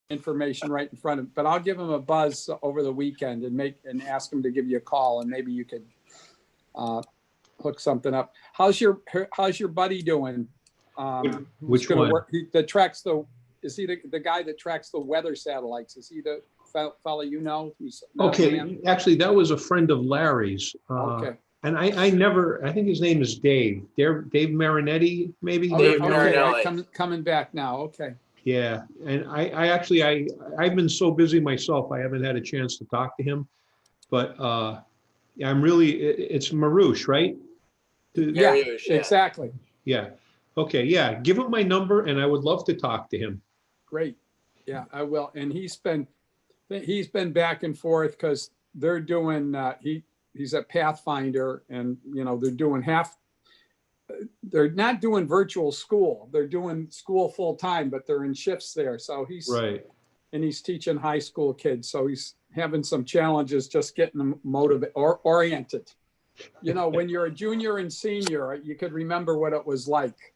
information right in front of, but I'll give him a buzz over the weekend and ask him to give you a call, and maybe you could hook something up. How's your buddy doing? Which one? Is he the guy that tracks the weather satellites? Is he the fellow you know? Okay, actually, that was a friend of Larry's. Okay. And I think his name is Dave. Dave Marinetti, maybe? Okay, coming back now, okay. Yeah, and I've been so busy myself, I haven't had a chance to talk to him. But it's Marouche, right? Yeah, exactly. Yeah. Okay, yeah, give him my number and I would love to talk to him. Great. Yeah, I will. And he's been back and forth because they're doing, he's a Pathfinder, and, they're not doing virtual school. They're doing school full time, but they're in shifts there. So he's right. And he's teaching high school kids. So he's having some challenges just getting them motivated or oriented. When you're a junior and senior, you could remember what it was like.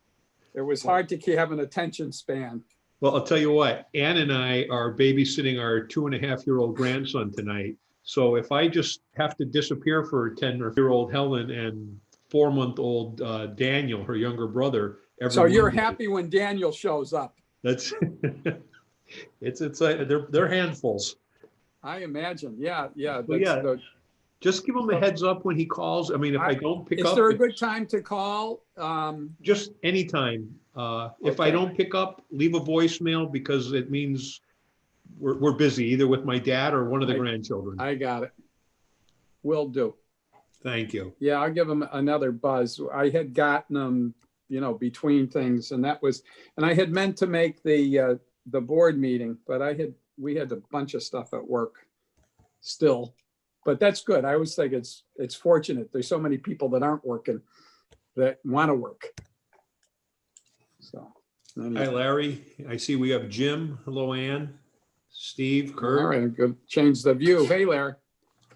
It was hard to have an attention span. Well, I'll tell you what, Ann and I are babysitting our 2.5-year-old grandson tonight. So if I just have to disappear for 10-year-old Helen and 4-month-old Daniel, her younger brother. So you're happy when Daniel shows up. That's they're handfuls. I imagine. Yeah. Just give him a heads up when he calls. I mean, if I don't pick up. Is there a good time to call? Just anytime. If I don't pick up, leave a voicemail, because it means we're busy, either with my dad or one of the grandchildren. I got it. Will do. Thank you. Yeah, I'll give him another buzz. I had gotten him, between things, and I had meant to make the board meeting, but we had a bunch of stuff at work still. But that's good. I always think it's fortunate. There's so many people that aren't working that want to work. So. Anyway. Hi, Larry. I see we have Jim. Hello, Ann. Steve, Kurt. All right, good. Change the view. Hey, Larry.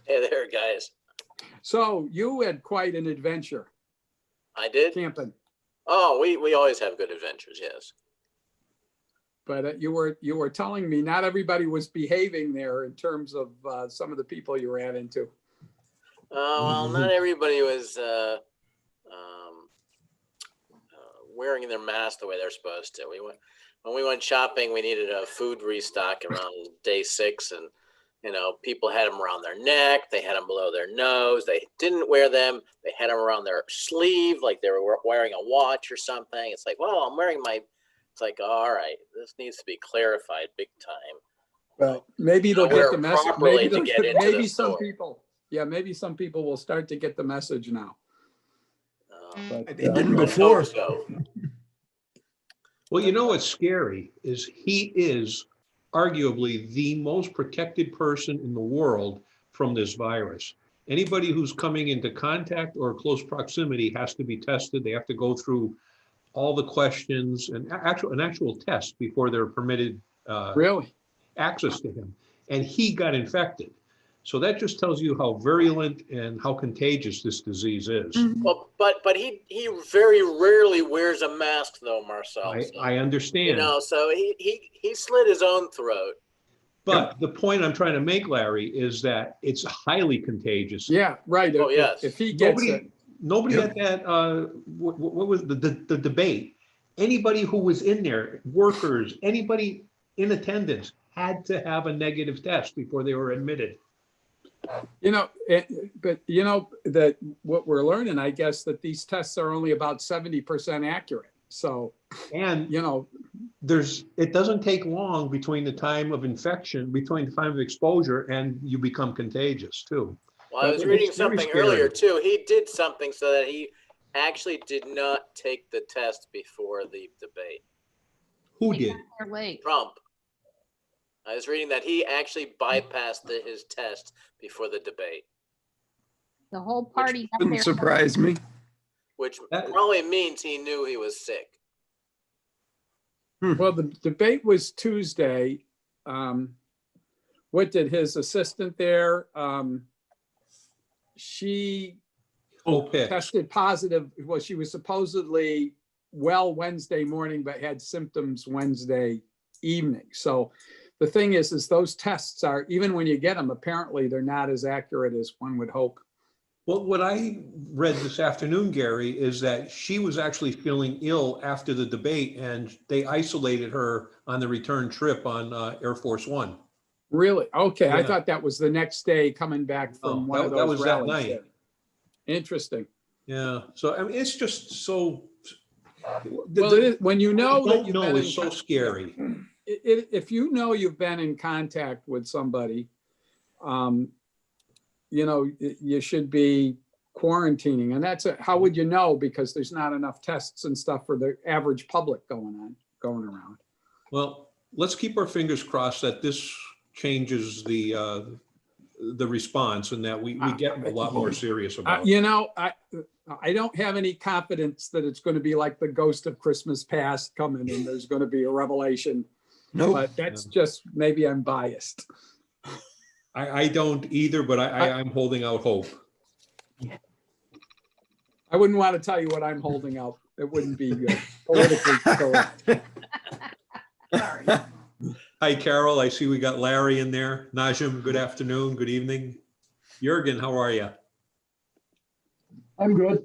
Hey there, guys. So you had quite an adventure. I did? Camping. Oh, we always have good adventures, yes. But you were telling me not everybody was behaving there in terms of some of the people you ran into. Well, not everybody was wearing their mask the way they're supposed to. When we went shopping, we needed a food restock around day 6, and people had them around their neck, they had them below their nose, they didn't wear them, they had them around their sleeve like they were wearing a watch or something. It's like, well, I'm wearing my. It's like, all right, this needs to be clarified big time. Well, maybe they'll get the message. Maybe some people will start to get the message now. They didn't before. So. Well, what's scary is he is arguably the most protected person in the world from this virus. Anybody who's coming into contact or close proximity has to be tested. They have to go through all the questions and an actual test before they're permitted really access to him. And he got infected. So that just tells you how virulent and how contagious this disease is. Mm-hmm. Well, but he very rarely wears a mask, though, Marcel. I understand. So he slit his own throat. But the point I'm trying to make, Larry, is that it's highly contagious. Yeah, right. Oh, yes. If he gets it. Nobody at that, what was the debate? Anybody who was in there, workers, anybody in attendance, had to have a negative test before they were admitted. That what we're learning, I guess, that these tests are only about 70% accurate. So, and it doesn't take long between the time of exposure and you become contagious too. Well, I was reading something earlier too. He did something so that he actually did not take the test before the debate. Who did? Trump. I was reading that he actually bypassed his test before the debate. The whole party Wouldn't surprise me. Which probably means he knew he was sick. Well, the debate was Tuesday. What did his assistant there? She tested positive. Well, she was supposedly well Wednesday morning, but had symptoms Wednesday evening. So the thing is those tests are, even when you get them, apparently they're not as accurate as one would hope. Well, what I read this afternoon, Gary, is that she was actually feeling ill after the debate and they isolated her on the return trip on Air Force One. Really? Okay, I Yeah. thought that was the next day coming back from one of that those was that rallies. night. Interesting. Yeah, so I mean, it's just so. Well, it is, when you know that Don't you've know been is so scary. if you know you've been in contact with somebody, you know, you should be quarantining, and how would you know? Because there's not enough tests and stuff for the average public going around. Well, let's keep our fingers crossed that this changes the response and that we get a lot more serious about it. You know, I don't have any confidence that it's going to be like the ghost of Christmas past coming and there's going to be a revelation. Nope. But that's just, maybe I'm biased. I don't either, but I'm holding out hope. I wouldn't want to tell you what I'm holding out. It wouldn't be politically correct. Sorry. Hi, Carol. I see we got Larry in there. Najim, good afternoon, good evening. Jürgen, how are you? I'm good.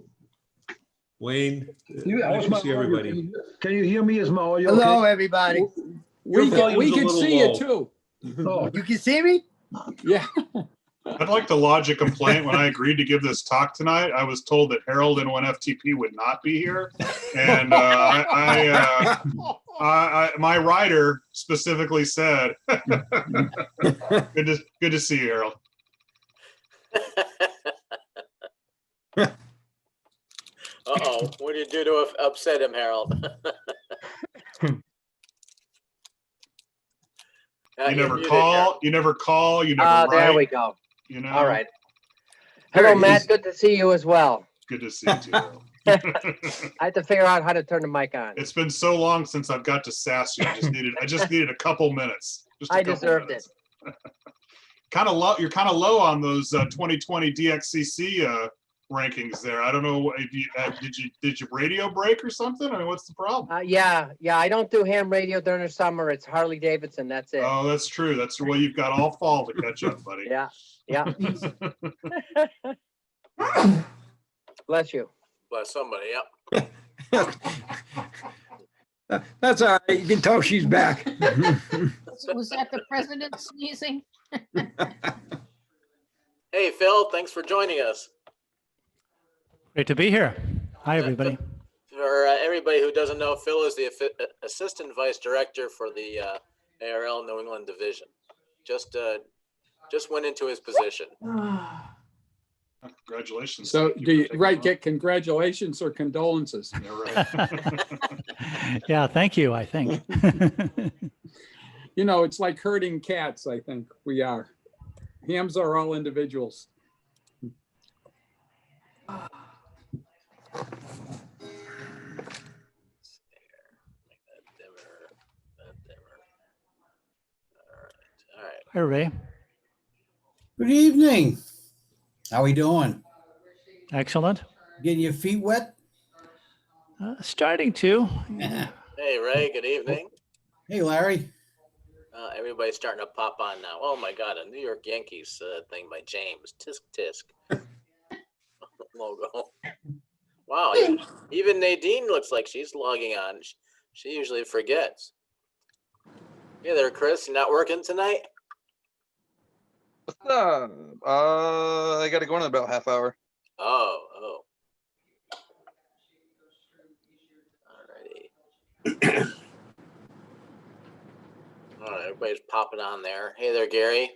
Wayne, How's nice my to see audio? everybody. Can you hear me? Is my audio Hello, okay? everybody. We volume's a can little see low. you too. Oh, You can see me? Yeah. I'd like to lodge a complaint. When I agreed to give this talk tonight, I was told that Harold and 1FTP would not be here. And my writer specifically said, good to see you, Harold. Uh-oh, what did you do to upset him, Harold? You You're never muted, call, you never There we write, go. you know? All right. There Hello, he Matt. is. Good to see you as well. Good to see you too, Harold. I have to figure out how to turn the mic on. It's been so long since I've got to sass you. I just needed a couple minutes. Just a I couple deserved minutes. Kind of low. You're kind of low on those 2020 DXCC rankings there. I don't know if you did you radio break or something? I mean, what's the problem? Yeah. I don't do ham radio during the summer. It's Harley Davidson. That's it. Oh, that's true. That's the way you've got all fall to catch up, buddy. Yeah. Bless you. Bless somebody, yep. That's all right. You can tell she's back. Was that the president sneezing? Hey, Phil, thanks for joining us. Great to be here. Hi, everybody. For everybody who doesn't know, Phil is the Assistant Vice Director for the ARL New England Division. Just went into his position. Congratulations. So Thank you do you, for right, taking get congratulations or condolences? Yeah, right. Yeah, thank you, I think. You know, it's like herding cats, I think we are. Hams are all individuals. Hi, Ray. Good evening. How we doing? Excellent. Getting your feet wet? Starting to. Hey, Ray, good evening. Hey, Larry. Everybody's starting to pop on now. Oh my God, a New York Yankees thing by James. Tisk tisk. Logo. Wow, even Nadine looks like she's logging on. She usually forgets. Hey there, Chris. You not working tonight? I gotta go in about half hour. Oh. Alrighty. All right, everybody's popping on there. Hey there, Gary.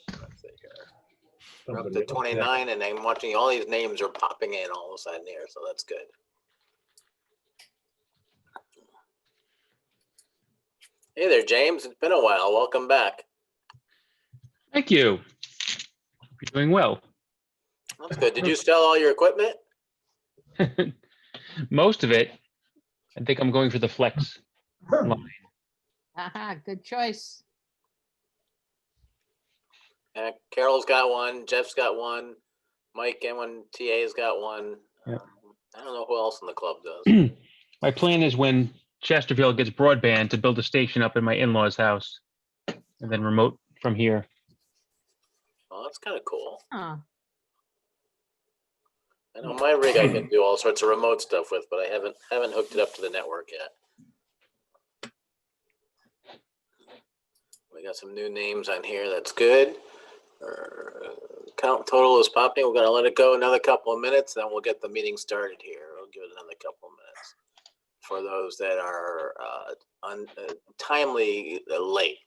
Let's see here. We're up to 29, and I'm watching all these names are popping in all of a sudden here, so that's good. Hey there, James. It's been a while. Welcome back. Thank you. You're doing well. That's good. Did you sell all your equipment? Most of it. I think I'm going for the Flex line. Aha, good choice. Carol's got one. Jeff's got one. Mike and one TA's got one. Yep. I don't know who else in the club does. My plan is when Chesterfield gets broadband to build a station up in my in-laws' house and then remote from here. Well, that's kind of cool. Huh. I know my rig I can do all sorts of remote stuff with, but I haven't hooked it up to the network yet. We got some new names on here. That's good. Count total is popping. We're gonna let it go another couple of minutes, then we'll get the meeting started here. We'll give it another couple of minutes for those that are timely late.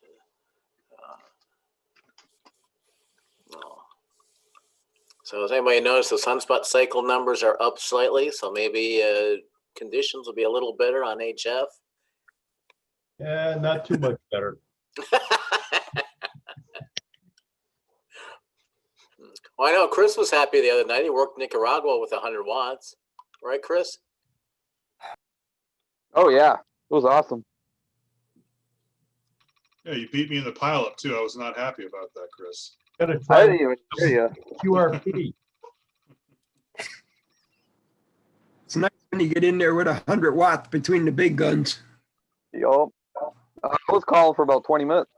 No. So has anybody noticed the sunspot cycle numbers are up slightly? So maybe conditions will be a little better on HF. Yeah, not too much better. Well, I know Chris was happy the other night. He worked Nicaragua with 100 watts. Right, Chris? Oh yeah, it was awesome. Yeah, you beat me in the pileup too. I was not happy about that, Chris. Gotta I try didn't even hear you. QRP. It's nice when you get in there with 100 watts between the big guns. Yup. I was calling for about 20 minutes.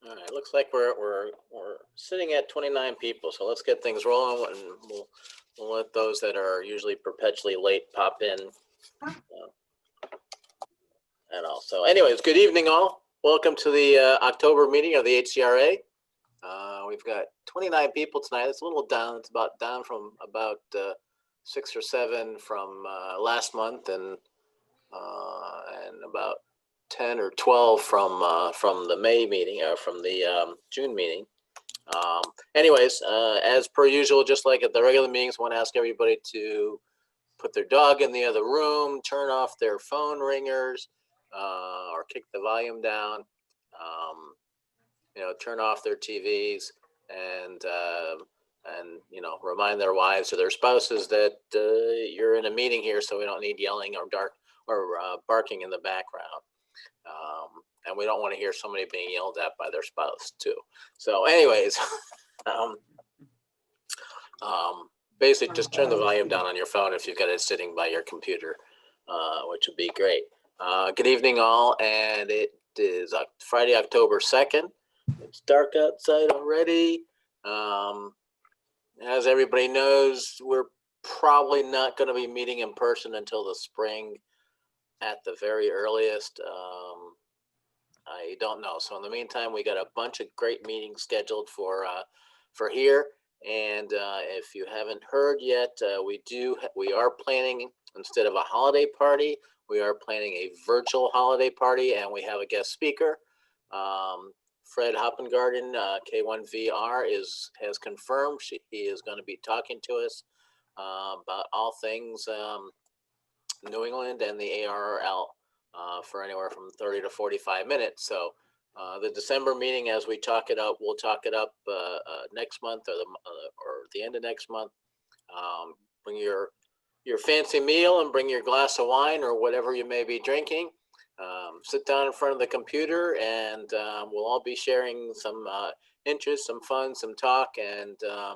All right, looks like we're sitting at 29 people, so let's get things rolling, and we'll let those that are usually perpetually late pop in. And also, anyways, good evening, all. Welcome to the October meeting of the HCRA. We've got 29 people tonight. It's a little down. It's about down from about 6 or 7 from last month, and about 10 or 12 from the May meeting, or from the June meeting. Anyways, as per usual, just like at the regular meetings, I want to ask everybody to put their dog in the other room, turn off their phone ringers, or kick the volume down, turn off their TVs, and remind their wives or their spouses that you're in a meeting here, so we don't need yelling or barking in the background. And we don't want to hear somebody being yelled at by their spouse too. So anyways, basically just turn the volume down on your phone if you've got it sitting by your computer, which would be great. Good evening all, and it is Friday, October 2nd. It's dark outside already. As everybody knows, we're probably not going to be meeting in person until the spring at the very earliest. I don't know. So in the meantime, we got a bunch of great meetings scheduled for here. And if you haven't heard yet, we are planning, instead of a holiday party, we are planning a virtual holiday party, and we have a guest speaker. Fred Hoppengarden, K1VR, has confirmed he is going to be talking to us about all things New England and the ARRL for anywhere from 30 to 45 minutes. So the December meeting, as we talk it up, we'll talk it up next month or the end of next month. Bring your fancy meal and bring your glass of wine or whatever you may be drinking. Sit down in front of the computer, and we'll all be sharing some interest, some fun, some talk, and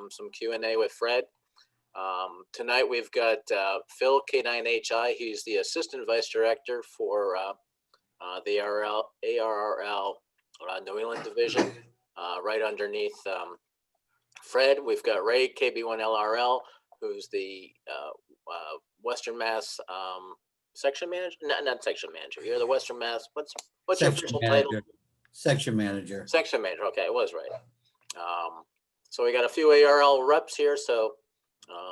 some Q&A with Fred. Tonight we've got Phil, K9HI. He's the Assistant Vice Director for the ARRL New England Division, right underneath Fred. We've got Ray, KB1LRL, who's the Western Mass section manager. Not section manager. You're the Western Mass. What's your official title? Section manager. Section manager. Okay, it was right. So we got a few ARL reps here. So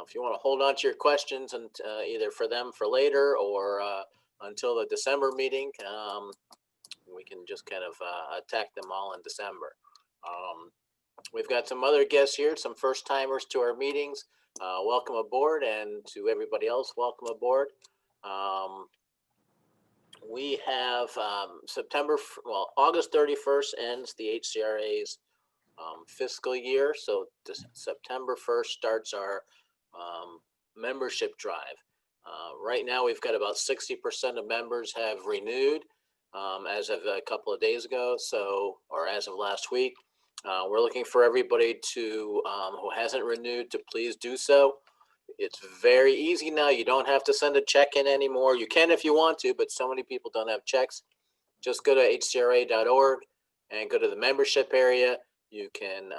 if you want to hold on to your questions and either for them for later or until the December meeting, we can just kind of attack them all in December. We've got some other guests here, some first timers to our meetings. Welcome aboard, and to everybody else, welcome aboard. We have August 31st ends the HCRA's fiscal year. So September 1st starts our membership drive. Right now, we've got about 60% of members have renewed as of a couple of days ago. So, or as of last week, we're looking for everybody to who hasn't renewed to please do so. It's very easy now. You don't have to send a check in anymore. You can if you want to, but so many people don't have checks. Just go to hcra.org and go to the membership area. You can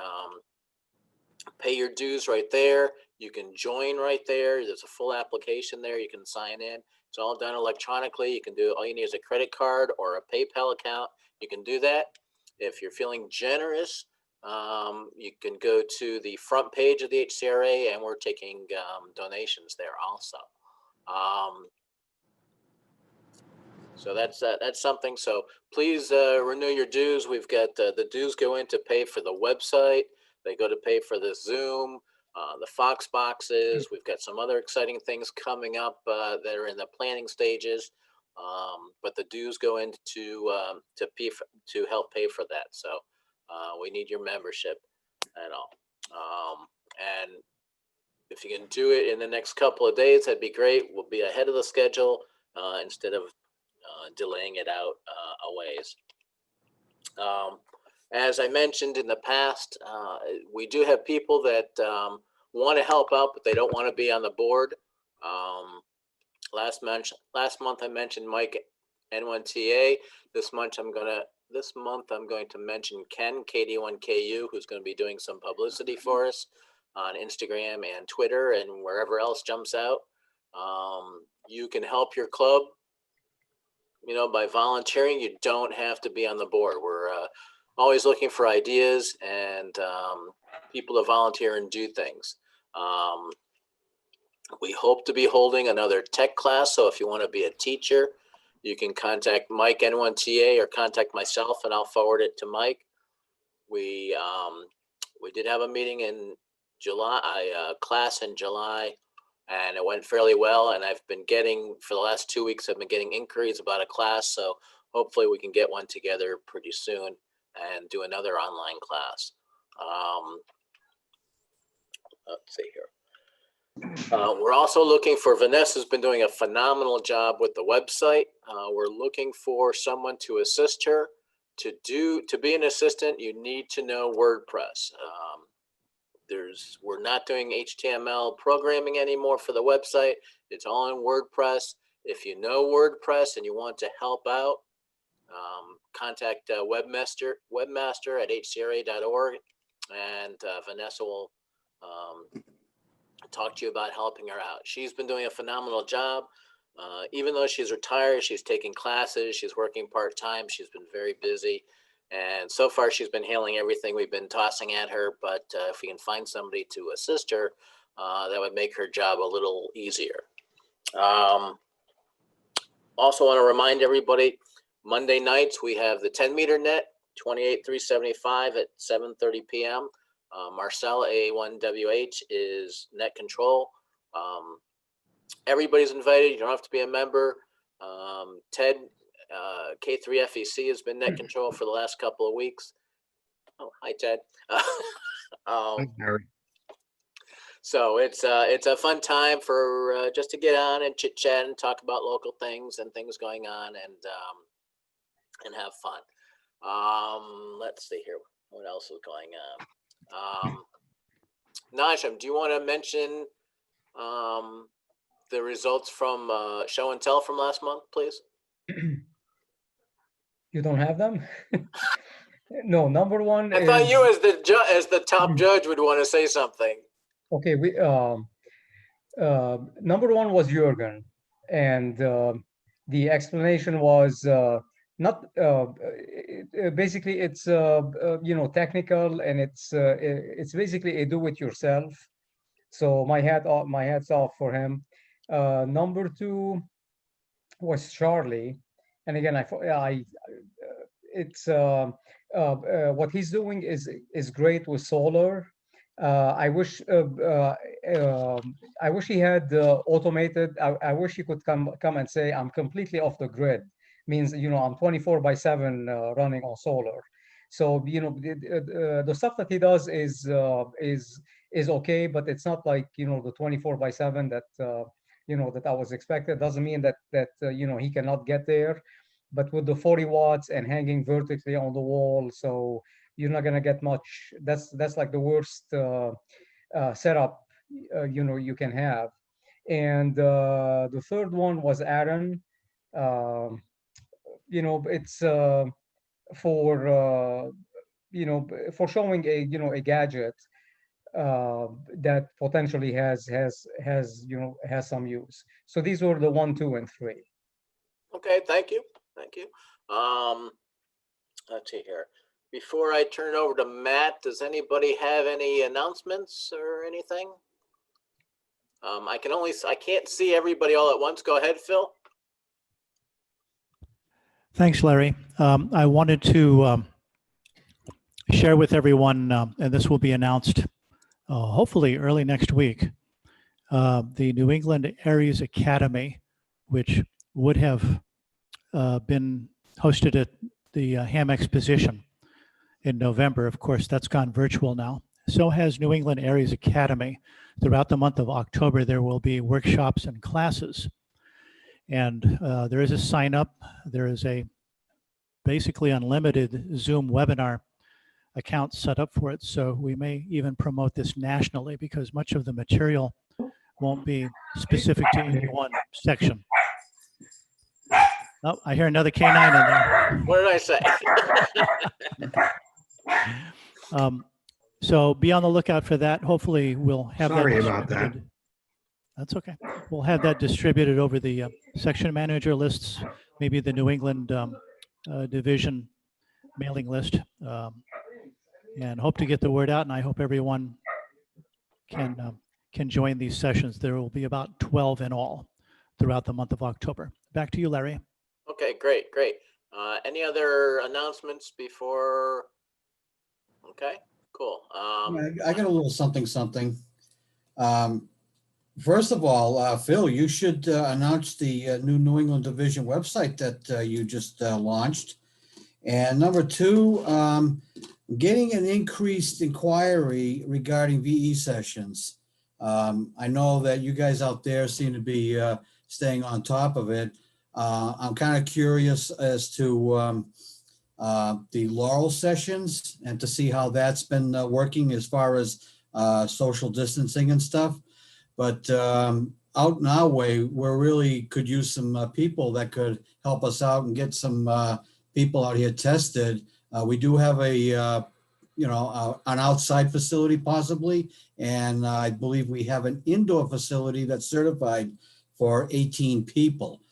pay your dues right there. You can join right there. There's a full application there. You can sign in. It's all done electronically. You can do, all you need is a credit card or a PayPal account. You can do that. If you're feeling generous, you can go to the front page of the HCRA, and we're taking donations there also. So that's something. So please renew your dues. We've got the dues go in to pay for the website. They go to pay for the Zoom, the Fox boxes. We've got some other exciting things coming up that are in the planning stages. But the dues go into to help pay for that. So we need your membership and all. And if you can do it in the next couple of days, that'd be great. We'll be ahead of the schedule instead of delaying it out a ways. As I mentioned in the past, we do have people that want to help out, but they don't want to be on the board. Last month I mentioned Mike N1TA. This month I'm going to mention Ken KD1KU, who's going to be doing some publicity for us on Instagram and Twitter and wherever else jumps out. You can help your club, by volunteering. You don't have to be on the board. We're always looking for ideas and people to volunteer and do things. We hope to be holding another tech class. So if you want to be a teacher, you can contact Mike N1TA or contact myself and I'll forward it to Mike. We did have a meeting in July, class in July, and it went fairly well. And I've been getting, for the last 2 weeks, I've been getting inquiries about a class. So hopefully we can get one together pretty soon and do another online class. Let's see here. We're also looking for, Vanessa's been doing a phenomenal job with the website. We're looking for someone to assist her. To be an assistant, you need to know WordPress. We're not doing HTML programming anymore for the website. It's all in WordPress. If you know WordPress and you want to help out, contact webmaster at hcra.org, and Vanessa will talk to you about helping her out. She's been doing a phenomenal job. Even though she's retired, she's taking classes, she's working part-time, she's been very busy. And so far she's been handling everything we've been tossing at her, but if we can find somebody to assist her, that would make her job a little easier. Also want to remind everybody, Monday nights we have the 10-meter net, 28,375 at 7:30 p.m. Marcella A1WH is net control. Everybody's invited. You don't have to be a member. Ted, K3FEC has been net control for the last couple of weeks. Oh, hi, Ted. So it's a fun time for just to get on and chit chat and talk about local things and things going on and have fun. Let's see here. What else is going on? Najim, do you want to mention the results from show and tell from last month, please? You don't have them? No, number one. I thought you, as the top judge, would want to say something. Okay, number one was Jürgen, and the explanation was not basically it's technical, and it's basically a do-it-yourself. So my hats off for him. Number two was Charlie, and again what he's doing is great with solar. I wish he had automated. I wish he could come and say, I'm completely off the grid. Means, I'm 24/7 running on solar. So, the stuff that he does is okay, but it's not like, the 24/7 that, that I was expected. Doesn't mean that he cannot get there, but with the 40 watts and hanging vertically on the wall, so you're not gonna get much. That's like the worst setup, you can have. And the third one was Aaron. Um, it's for for showing a gadget that potentially has some use. So these were the 1, 2, and 3. Okay, thank you. Let's see here. Before I turn it over to Matt, does anybody have any announcements or anything? I can't see everybody all at once. Go ahead, Phil. Thanks, Larry. I wanted to share with everyone, and this will be announced hopefully early next week, the New England Aries Academy, which would have been hosted at the Ham Exposition in November. Of course, that's gone virtual now. So has New England Aries Academy. Throughout the month of October, there will be workshops and classes. And there is a sign up. There is a basically unlimited Zoom webinar account set up for it. So we may even promote this nationally because much of the material won't be specific to any one section. Oh, I hear another canine in there. What did I say? So be on the lookout for that. Hopefully we'll have Sorry that about that. That's okay. We'll have that distributed over the section manager lists, maybe the New England division mailing list, and hope to get the word out. And I hope everyone can join these sessions. There will be about 12 in all throughout the month of October. Back to you, Larry. Okay, great. Any other announcements before? Okay, cool. I got a little something. First of all, Phil, you should announce the New England Division website that you just launched. And number 2, getting an increased inquiry regarding VE sessions. I know that you guys out there seem to be staying on top of it. I'm kind of curious as to the Laurel sessions and to see how that's been working as far as social distancing and stuff. But out in our way, we really could use some people that could help us out and get some people out here tested. We do have an outside facility possibly, and I believe we have an indoor facility that's certified for 18 people.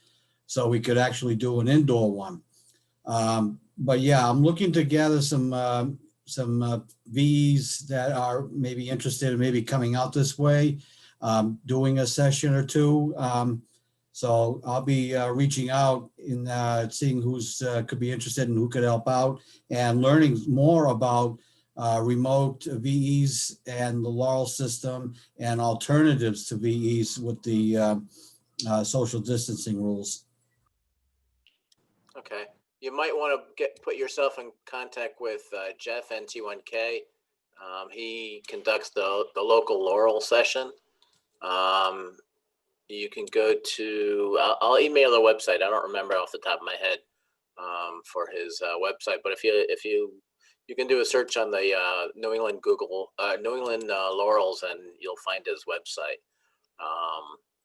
So we could actually do an indoor one. But yeah, I'm looking to gather some Vs that are maybe interested in maybe coming out this way, doing a session or 2. So I'll be reaching out and seeing who's could be interested and who could help out, and learning more about remote VEs and the Laurel system and alternatives to VEs with the social distancing rules. Okay, you might want to put yourself in contact with Jeff NT1K. He conducts the local Laurel session. You can go to, I'll email the website. I don't remember off the top of my head for his website, but if you can do a search on the New England Laurels and you'll find his website.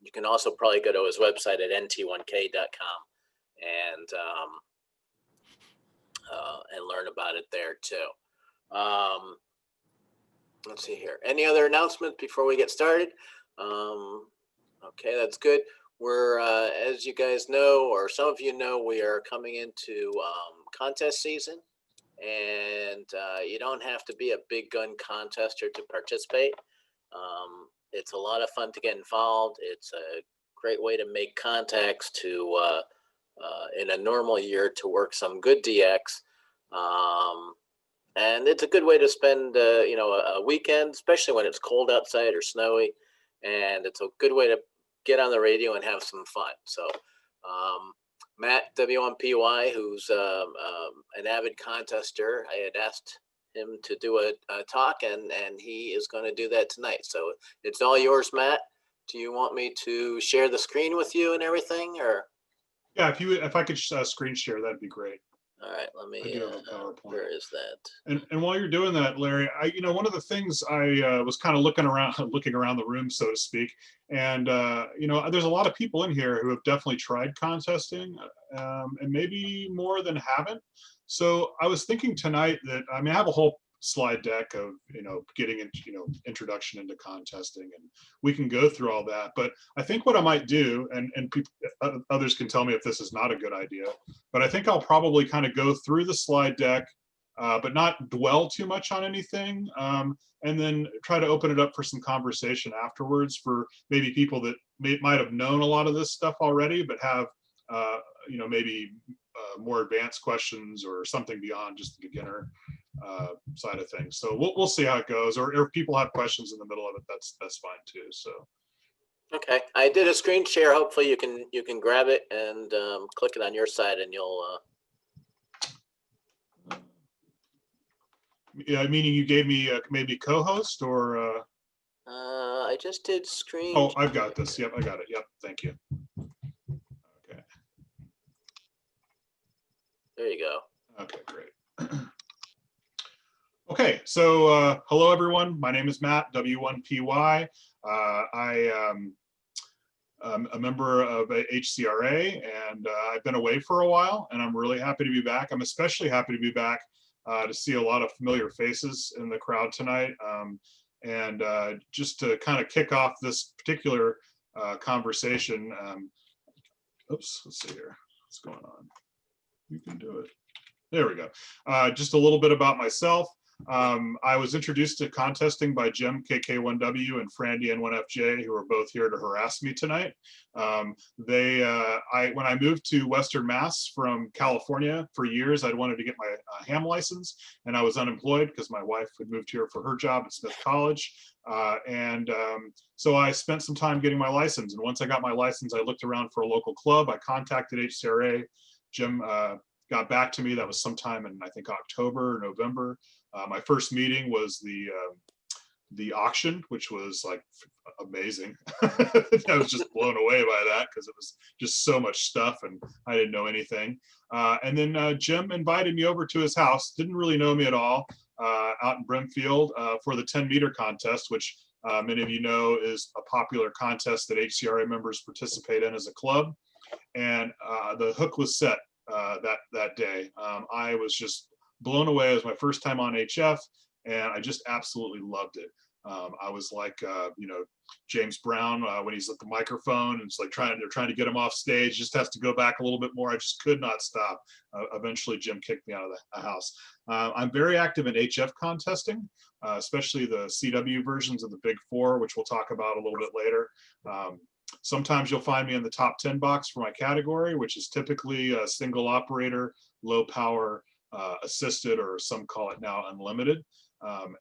You can also probably go to his website at nt1k.com and learn about it there too. Let's see here. Any other announcements before we get started? Okay, that's good. We're, as you guys know, or some of you know, we are coming into contest season, and you don't have to be a big gun contester to participate. It's a lot of fun to get involved. It's a great way to make contacts to, in a normal year, to work some good DX. And it's a good way to spend, a weekend, especially when it's cold outside or snowy. And it's a good way to get on the radio and have some fun. So Matt W1PY, who's an avid contester. I had asked him to do a talk, and he is going to do that tonight. So it's all yours, Matt. Do you want me to share the screen with you and everything, or? Yeah, if I could screen share, that'd be great. All right, let me. I do have a PowerPoint. Where is that? And while you're doing that, Larry, one of the things I was kind of looking around the room, so to speak, and there's a lot of people in here who have definitely tried contesting, and maybe more than haven't. So I was thinking tonight that I have a whole slide deck of getting into introduction into contesting, and we can go through all that. But I think what I might do, and people, others can tell me if this is not a good idea, but I think I'll probably kind of go through the slide deck, but not dwell too much on anything, and then try to open it up for some conversation afterwards for maybe people that might have known a lot of this stuff already, but have maybe more advanced questions or something beyond just the beginner side of things. So we'll see how it goes, or if people have questions in the middle of it, that's fine too. So okay, I did a screen share. Hopefully you can grab it and click it on your side, and you'll yeah, meaning you gave me maybe co-host, or I just did screen. Oh, I've got this. Yep, I got it. Yep, thank you. Okay, there you go. Okay, great. Okay, so hello everyone. My name is Matt, W1PY. I'm a member of HCRA, and I've been away for a while, and I'm really happy to be back. I'm especially happy to be back to see a lot of familiar faces in the crowd tonight. And just to kind of kick off this particular conversation, oops, let's see here, what's going on? You can do it. There we go. Just a little bit about myself. I was introduced to contesting by Jim, KK1W, and Frandy, N1FJ, who are both here to harass me tonight. When I moved to Western Mass from California for years, I'd wanted to get my ham license, and I was unemployed because my wife had moved here for her job at Smith College. So I spent some time getting my license, and once I got my license, I looked around for a local club. I contacted HCRA. Jim got back to me. That was sometime in, I think, October or November. My first meeting was the auction, which was like amazing. I was just blown away by that because it was just so much stuff and I didn't know anything. And then Jim invited me over to his house, didn't really know me at all, out in Brimfield for the 10-meter contest, which many of you know is a popular contest that HCRA members participate in as a club. And the hook was set that day. I was just blown away. It was my first time on HF, and I just absolutely loved it. I was like, James Brown when he's at the microphone, and it's like they're trying to get him off stage, just has to go back a little bit more. I just could not stop. Eventually, Jim kicked me out of the house. I'm very active in HF contesting, especially the CW versions of the Big Four, which we'll talk about a little bit later. Sometimes you'll find me in the top 10 box for my category, which is typically a single operator, low power, assisted, or some call it now unlimited.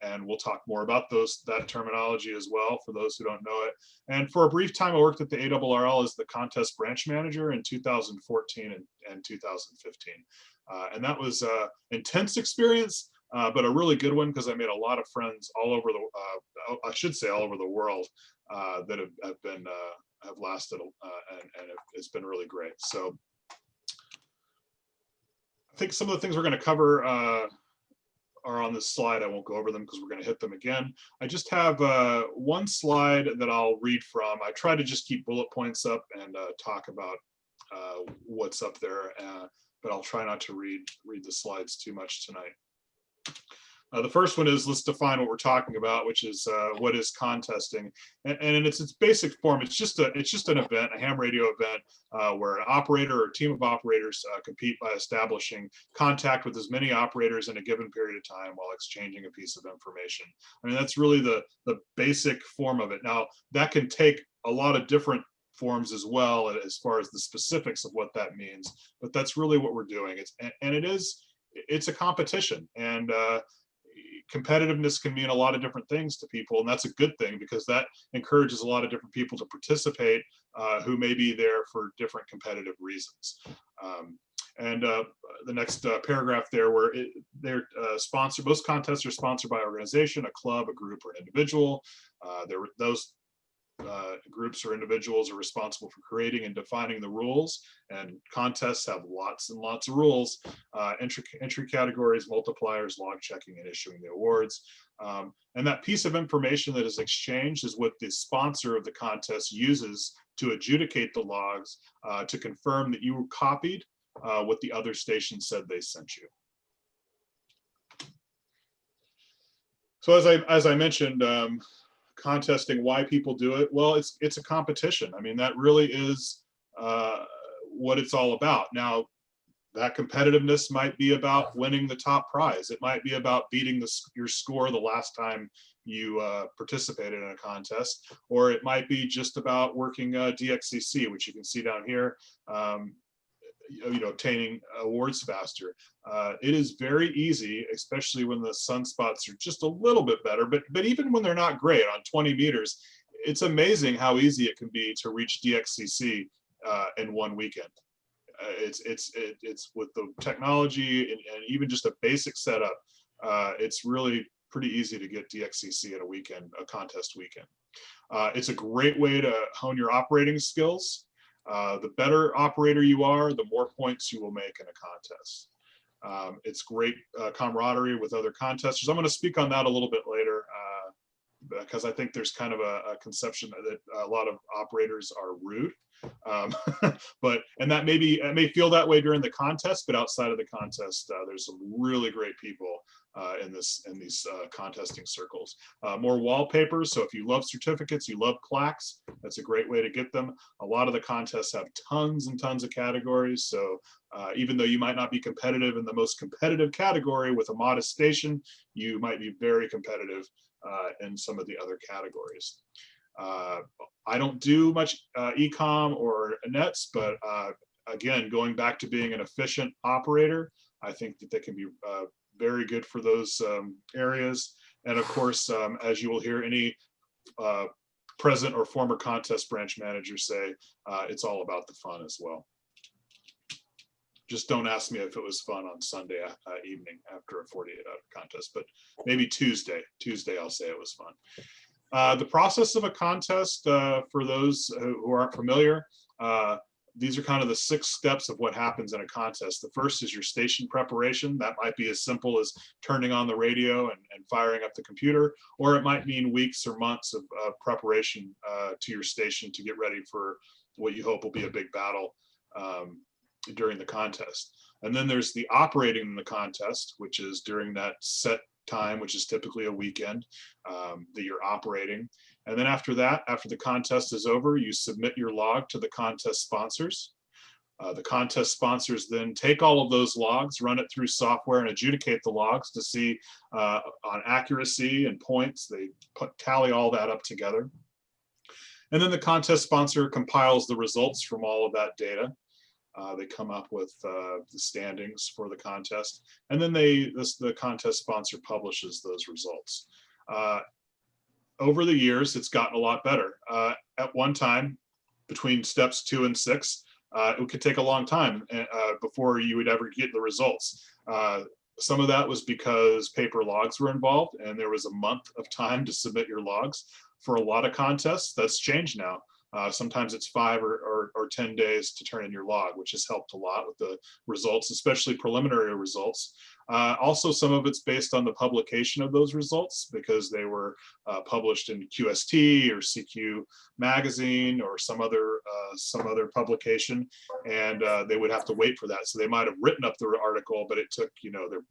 And we'll talk more about that terminology as well for those who don't know it. And for a brief time, I worked at the ARRL as the contest branch manager in 2014 and 2015. And that was an intense experience, but a really good one because I made a lot of friends all over I should say all over the world that have lasted, and it's been really great. So I think some of the things we're going to cover are on this slide. I won't go over them because we're going to hit them again. I just have one slide that I'll read from. I try to just keep bullet points up and talk about what's up there, but I'll try not to read the slides too much tonight. The first one is, let's define what we're talking about, which is what is contesting, and in its basic form, it's just an event, a ham radio event, where an operator or team of operators compete by establishing contact with as many operators in a given period of time while exchanging a piece of information. I mean, that's really the basic form of it. Now, that can take a lot of different forms as well as far as the specifics of what that means, but that's really what we're doing. It's a competition, and competitiveness can mean a lot of different things to people, and that's a good thing because that encourages a lot of different people to participate who may be there for different competitive reasons. The next paragraph there, where they're sponsored, most contests are sponsored by an organization, a club, a group, or an individual. Those groups or individuals are responsible for creating and defining the rules, and contests have lots and lots of rules, entry categories, multipliers, log checking, and issuing the awards. And that piece of information that is exchanged is what the sponsor of the contest uses to adjudicate the logs to confirm that you copied what the other station said they sent you. So as I mentioned, contesting, why people do it? Well, it's a competition. I mean, that really is what it's all about. Now, that competitiveness might be about winning the top prize. It might be about beating your score the last time you participated in a contest, or it might be just about working DXCC, which you can see down here. Obtaining awards faster. It is very easy, especially when the sunspots are just a little bit better, but even when they're not great on 20 meters, it's amazing how easy it can be to reach DXCC in one weekend. It's with the technology and even just a basic setup, it's really pretty easy to get DXCC in a weekend, a contest weekend. It's a great way to hone your operating skills. The better operator you are, the more points you will make in a contest. It's great camaraderie with other contesters. I'm going to speak on that a little bit later because I think there's kind of a conception that a lot of operators are rude. And that it may feel that way during the contest, but outside of the contest, there's some really great people in these contesting circles. More wallpapers. So if you love certificates, you love plaques, that's a great way to get them. A lot of the contests have tons and tons of categories. So even though you might not be competitive in the most competitive category with a modest station, you might be very competitive in some of the other categories. I don't do much e-com or nets, but again, going back to being an efficient operator, I think that they can be very good for those areas. And of course, as you will hear any present or former contest branch manager say, it's all about the fun as well. Just don't ask me if it was fun on Sunday evening after a 48-hour contest, but maybe Tuesday I'll say it was fun. The process of a contest, for those who aren't familiar, these are kind of the 6 steps of what happens in a contest. The first is your station preparation. That might be as simple as turning on the radio and firing up the computer, or it might mean weeks or months of preparation to your station to get ready for what you hope will be a big battle during the contest. And then there's the operating the contest, which is during that set time, which is typically a weekend that you're operating. And then after that, after the contest is over, you submit your log to the contest sponsors. The contest sponsors then take all of those logs, run it through software and adjudicate the logs to see on accuracy and points. They tally all that up together. And then the contest sponsor compiles the results from all of that data. They come up with the standings for the contest, and then the contest sponsor publishes those results. Over the years, it's gotten a lot better. At one time, between steps 2 and 6, it could take a long time before you would ever get the results. Some of that was because paper logs were involved, and there was a month of time to submit your logs. For a lot of contests, that's changed now. Sometimes it's 5 or 10 days to turn in your log, which has helped a lot with the results, especially preliminary results. Also, some of it's based on the publication of those results because they were published in QST or CQ magazine or some other publication, and they would have to wait for that. So they might have written up the article, but it took,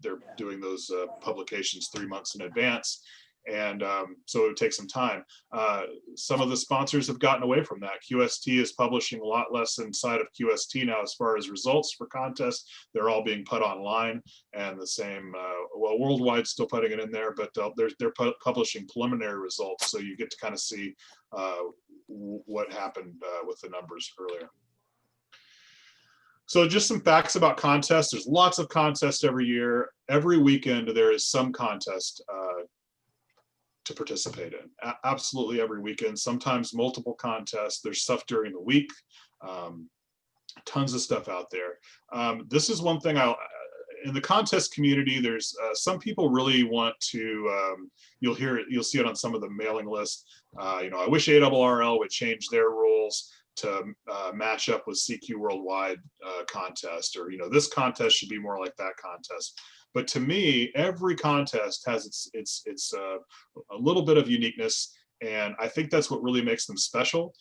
they're doing those publications 3 months in advance. And so it would take some time. Some of the sponsors have gotten away from that. QST is publishing a lot less inside of QST now as far as results for contests. They're all being put online, and the same, well, Worldwide's still putting it in there, but they're publishing preliminary results, so you get to kind of see what happened with the numbers earlier. So just some facts about contests. There's lots of contests every year. Every weekend there is some contest to participate in. Absolutely every weekend, sometimes multiple contests. There's stuff during the week. Tons of stuff out there. This is one thing in the contest community, there's some people really want to, you'll see it on some of the mailing lists. I wish ARRL would change their rules to match up with CQ Worldwide contest, or this contest should be more like that contest. But to me, every contest has its a little bit of uniqueness, and I think that's what really makes them special.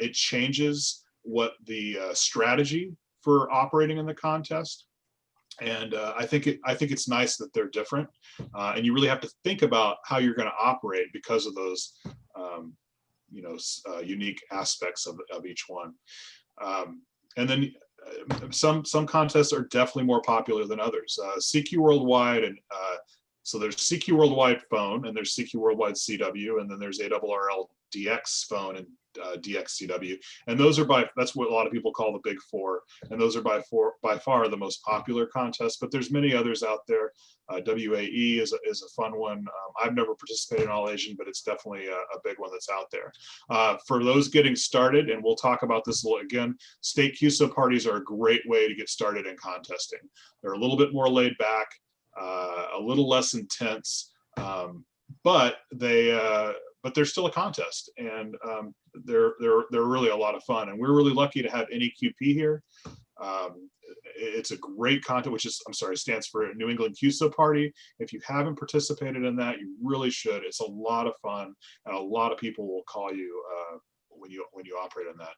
It changes what the strategy for operating in the contest. And I think it's nice that they're different, and you really have to think about how you're going to operate because of those unique aspects of each one. And then some contests are definitely more popular than others. CQ Worldwide, and so there's CQ Worldwide phone, and there's CQ Worldwide CW, and then there's ARRL DX phone and DXCW, and those are that's what a lot of people call the big four, and those are by far the most popular contests. But there's many others out there. WAE is a fun one. I've never participated in All Asian, but it's definitely a big one that's out there. For those getting started, and we'll talk about this again, state QSO parties are a great way to get started in contesting. They're a little bit more laid back, a little less intense, but they're still a contest, and they're really a lot of fun. And we're really lucky to have NEQP here. It's a great contest, which stands for New England QSO Party. If you haven't participated in that, you really should. It's a lot of fun, and a lot of people will call you when you operate in that.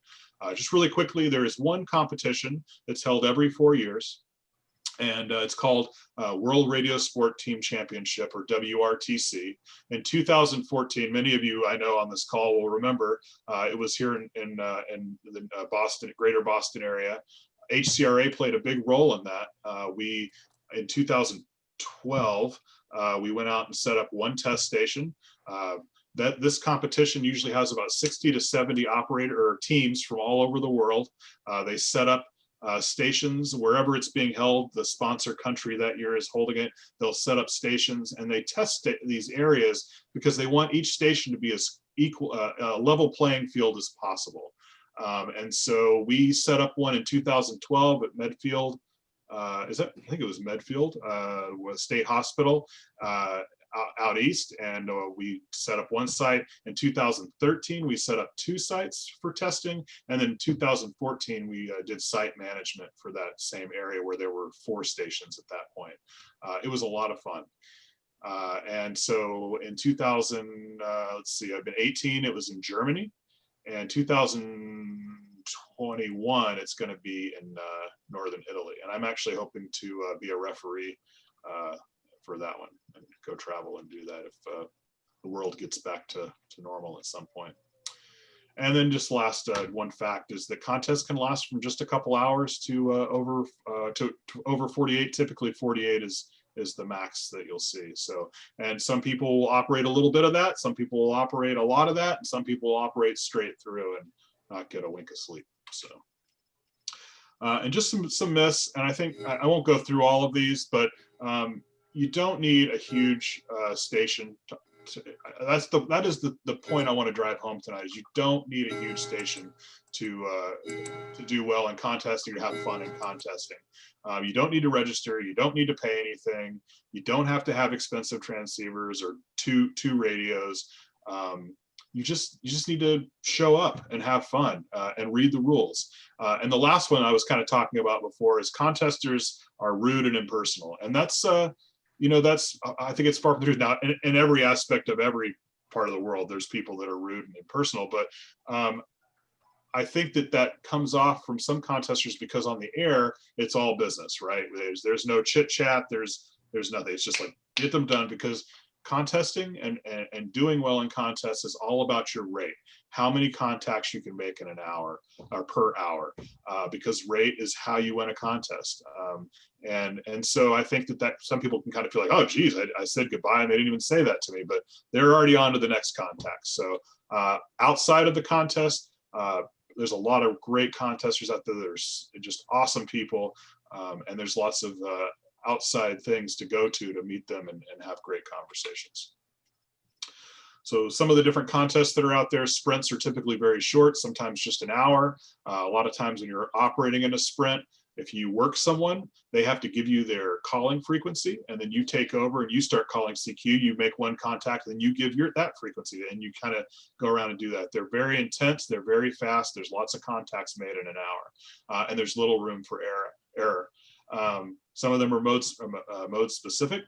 Just really quickly, there is one competition that's held every 4 years. And it's called World Radio Sport Team Championship, or WRTC. In 2014, many of you I know on this call will remember, it was here in the greater Boston area. HCRA played a big role in that. In 2012, we went out and set up one test station. This competition usually has about 60 to 70 operator or teams from all over the world. They set up stations wherever it's being held. The sponsor country that year is holding it. They'll set up stations, and they test these areas because they want each station to be as equal, level playing field as possible. And so we set up one in 2012 at Medfield. I think it was Medfield, State Hospital out east, and we set up one site. In 2013, we set up 2 sites for testing, and then in 2014, we did site management for that same area where there were 4 stations at that point. It was a lot of fun. And so in 2018, it was in Germany, and 2021, it's going to be in northern Italy, and I'm actually hoping to be a referee for that one and go travel and do that if the world gets back to normal at some point. And then just last one fact is that contests can last from just a couple hours to over 48. Typically 48 is the max that you'll see. So, and some people will operate a little bit of that, some people will operate a lot of that, and some people will operate straight through and not get a wink of sleep. So and just some myths, and I think I won't go through all of these, but you don't need a huge station. That is the point I want to drive home tonight. Is you don't need a huge station to do well in contesting or have fun in contesting. You don't need to register. You don't need to pay anything. You don't have to have expensive transceivers or two radios. You just need to show up and have fun and read the rules. And the last one I was kind of talking about before is contesters are rude and impersonal, and that's I think it's far from the truth. Now, in every aspect of every part of the world, there's people that are rude and impersonal, but I think that comes off from some contesters because on the air, it's all business, right? There's no chit chat, there's nothing. It's just like, get them done, because contesting and doing well in contests is all about your rate, how many contacts you can make in an hour or per hour, because rate is how you win a contest. And so I think that some people can kind of feel like, oh geez, I said goodbye and they didn't even say that to me, but they're already on to the next contact. So outside of the contest, there's a lot of great contesters out there. There's just awesome people, and there's lots of outside things to go to meet them and have great conversations. So some of the different contests that are out there, sprints are typically very short, sometimes just an hour. A lot of times when you're operating in a sprint, if you work someone, they have to give you their calling frequency, and then you take over and you start calling CQ. You make one contact, and then you give that frequency, and you kind of go around and do that. They're very intense. They're very fast. There's lots of contacts made in an hour, and there's little room for error. Some of them are mode specific.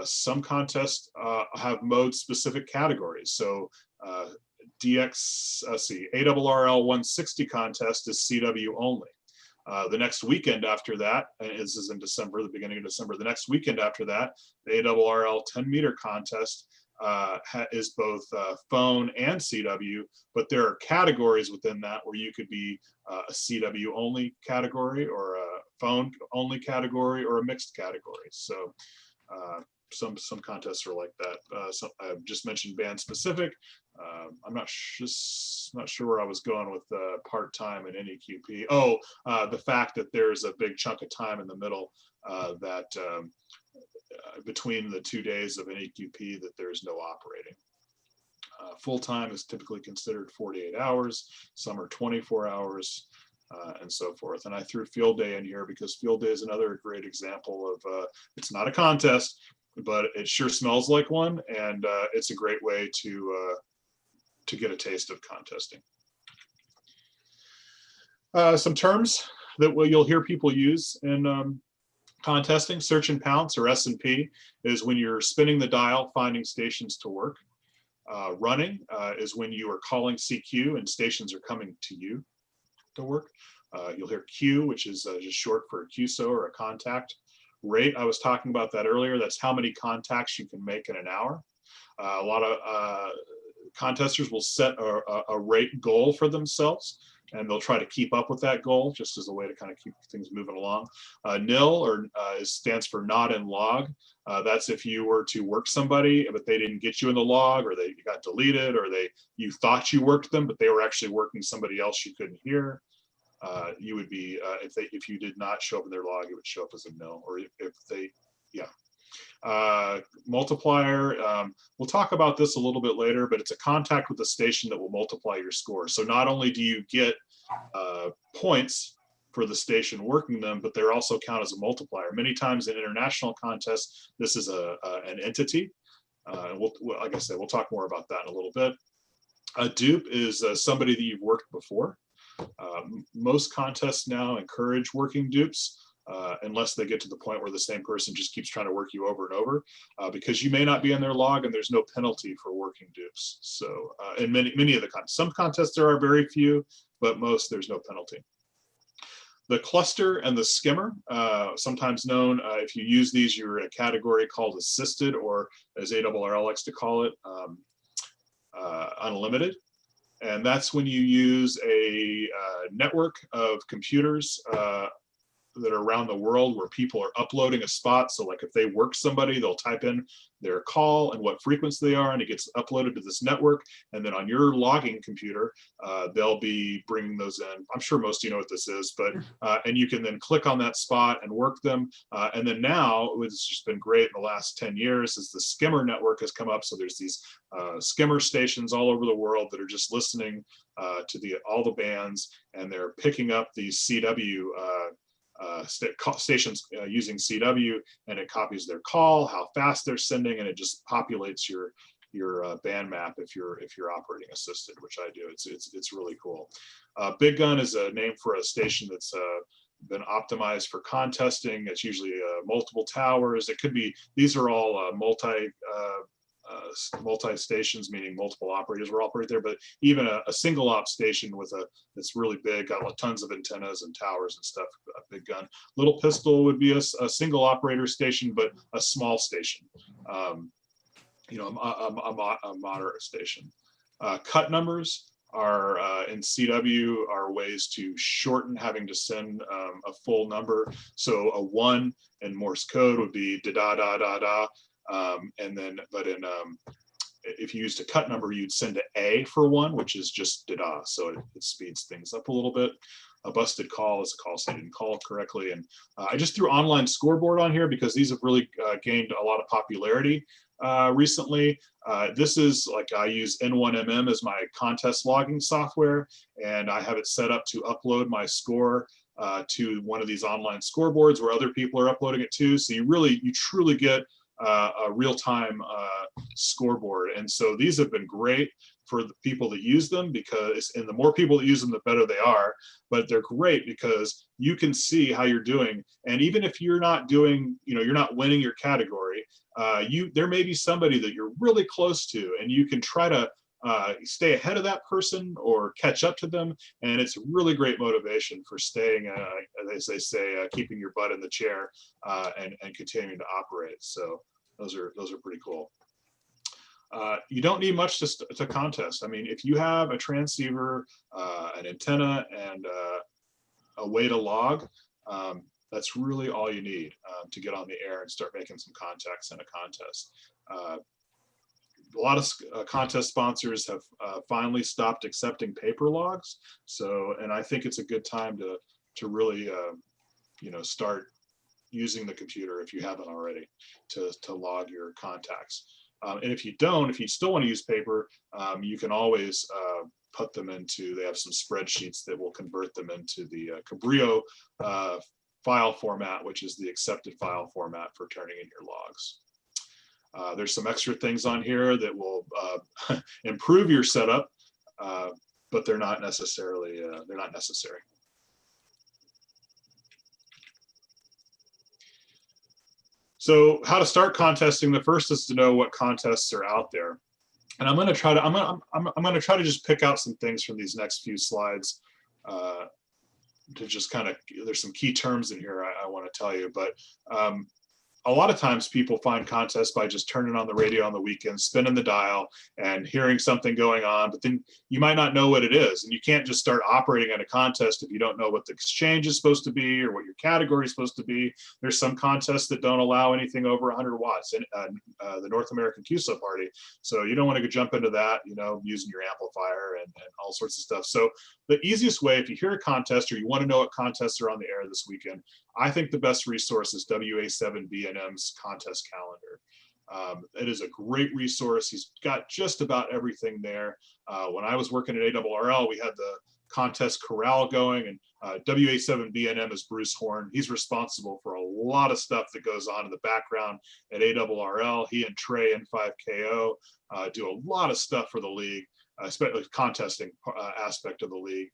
Some contests have mode specific categories. So ARRL 160 contest is CW only. The next weekend after that, and this is in December, the beginning of December, the next weekend after that, the ARRL 10 meter contest is both phone and CW, but there are categories within that where you could be a CW only category or a phone only category or a mixed category. So some contests are like that. I've just mentioned band specific. I'm not sure where I was going with part-time and NEQP. Oh, the fact that there's a big chunk of time in the middle between the 2 days of NEQP that there's no operating. Full-time is typically considered 48 hours. Some are 24 hours. And so forth. And I threw field day in here because field day is another great example of, it's not a contest, but it sure smells like one. And it's a great way to get a taste of contesting. Some terms that you'll hear people use in contesting: search and pounce, or S&P, is when you're spinning the dial, finding stations to work. Running is when you are calling CQ and stations are coming to you to work. You'll hear Q, which is just short for a QSO or a contact. Rate, I was talking about that earlier. That's how many contacts you can make in an hour. A lot of contesters will set a rate goal for themselves, and they'll try to keep up with that goal just as a way to kind of keep things moving along. Nil stands for not in log. That's if you were to work somebody, but they didn't get you in the log, or they got deleted, or you thought you worked them, but they were actually working somebody else you couldn't hear. You would be, if you did not show up in their log, it would show up as a nil, or if they, yeah. Multiplier, we'll talk about this a little bit later, but it's a contact with the station that will multiply your score. So not only do you get points for the station working them, but they're also count as a multiplier. Many times in international contests, this is an entity. Like I said, we'll talk more about that in a little bit. A dupe is somebody that you've worked before. Most contests now encourage working dupes, unless they get to the point where the same person just keeps trying to work you over and over, because you may not be in their log and there's no penalty for working dupes. So in many of the contests, some contests there are very few, but most there's no penalty. The cluster and the skimmer, sometimes known, if you use these, you're in a category called assisted, or as ARRL likes to call it, unlimited. And that's when you use a network of computers that are around the world where people are uploading a spot. So like if they work somebody, they'll type in their call and what frequency they are, and it gets uploaded to this network. And then on your logging computer, they'll be bringing those in. I'm sure most of you know what this is, but and you can then click on that spot and work them. And then now, it's just been great in the last 10 years, is the skimmer network has come up. So there's these skimmer stations all over the world that are just listening to all the bands, and they're picking up these CW stations using CW, and it copies their call, how fast they're sending, and it just populates your band map if you're operating assisted, which I do. It's really cool. Big Gun is a name for a station that's been optimized for contesting. It's usually multiple towers. It could be, these are all multi-stations, meaning multiple operators will operate there, but even a single op station that's really big, got tons of antennas and towers and stuff. A Big Gun. Little Pistol would be a single operator station, but a small station. You know, a moderate station. Cut numbers are in CW are ways to shorten having to send a full number. So a 1 in Morse code would be da da da da da. And then, but if you used a cut number, you'd send a A for one, which is just da-da. So it speeds things up a little bit. A busted call is a call so you didn't call correctly. And I just threw online scoreboard on here because these have really gained a lot of popularity recently. This is like, I use N1MM as my contest logging software, and I have it set up to upload my score to one of these online scoreboards where other people are uploading it too. So you truly get a real-time scoreboard. And so these have been great for the people that use them, because, and the more people that use them, the better they are. But they're great because you can see how you're doing. And even if you're not doing, you're not winning your category, there may be somebody that you're really close to, and you can try to stay ahead of that person or catch up to them. And it's really great motivation for staying, as they say, keeping your butt in the chair and continuing to operate. So those are pretty cool. You don't need much to contest. I mean, if you have a transceiver, an antenna, and a way to log, that's really all you need to get on the air and start making some contacts in a contest. A lot of contest sponsors have finally stopped accepting paper logs. So, and I think it's a good time to really, start using the computer, if you haven't already, to log your contacts. And if you still want to use paper, you can always put them into, they have some spreadsheets that will convert them into the Cabrillo file format, which is the accepted file format for turning in your logs. There's some extra things on here that will improve your setup, but they're not necessarily, they're not necessary. So how to start contesting? The first is to know what contests are out there. And I'm going to try to just pick out some things from these next few slides to just kind of, there's some key terms in here I want to tell you, but a lot of times people find contests by just turning on the radio on the weekend, spinning the dial and hearing something going on, but then you might not know what it is. And you can't just start operating at a contest if you don't know what the exchange is supposed to be or what your category is supposed to be. There's some contests that don't allow anything over 100 watts in the North American QSO party. So you don't want to go jump into that, using your amplifier and all sorts of stuff. So the easiest way, if you hear a contest or you want to know what contests are on the air this weekend, I think the best resource is W1PY's contest calendar. It is a great resource. He's got just about everything there. When I was working at ARRL, we had the contest corral going, and W1PY is Bruce Horn. He's responsible for a lot of stuff that goes on in the background at ARRL. He and Trey N5KO do a lot of stuff for the league, especially the contesting aspect of the league.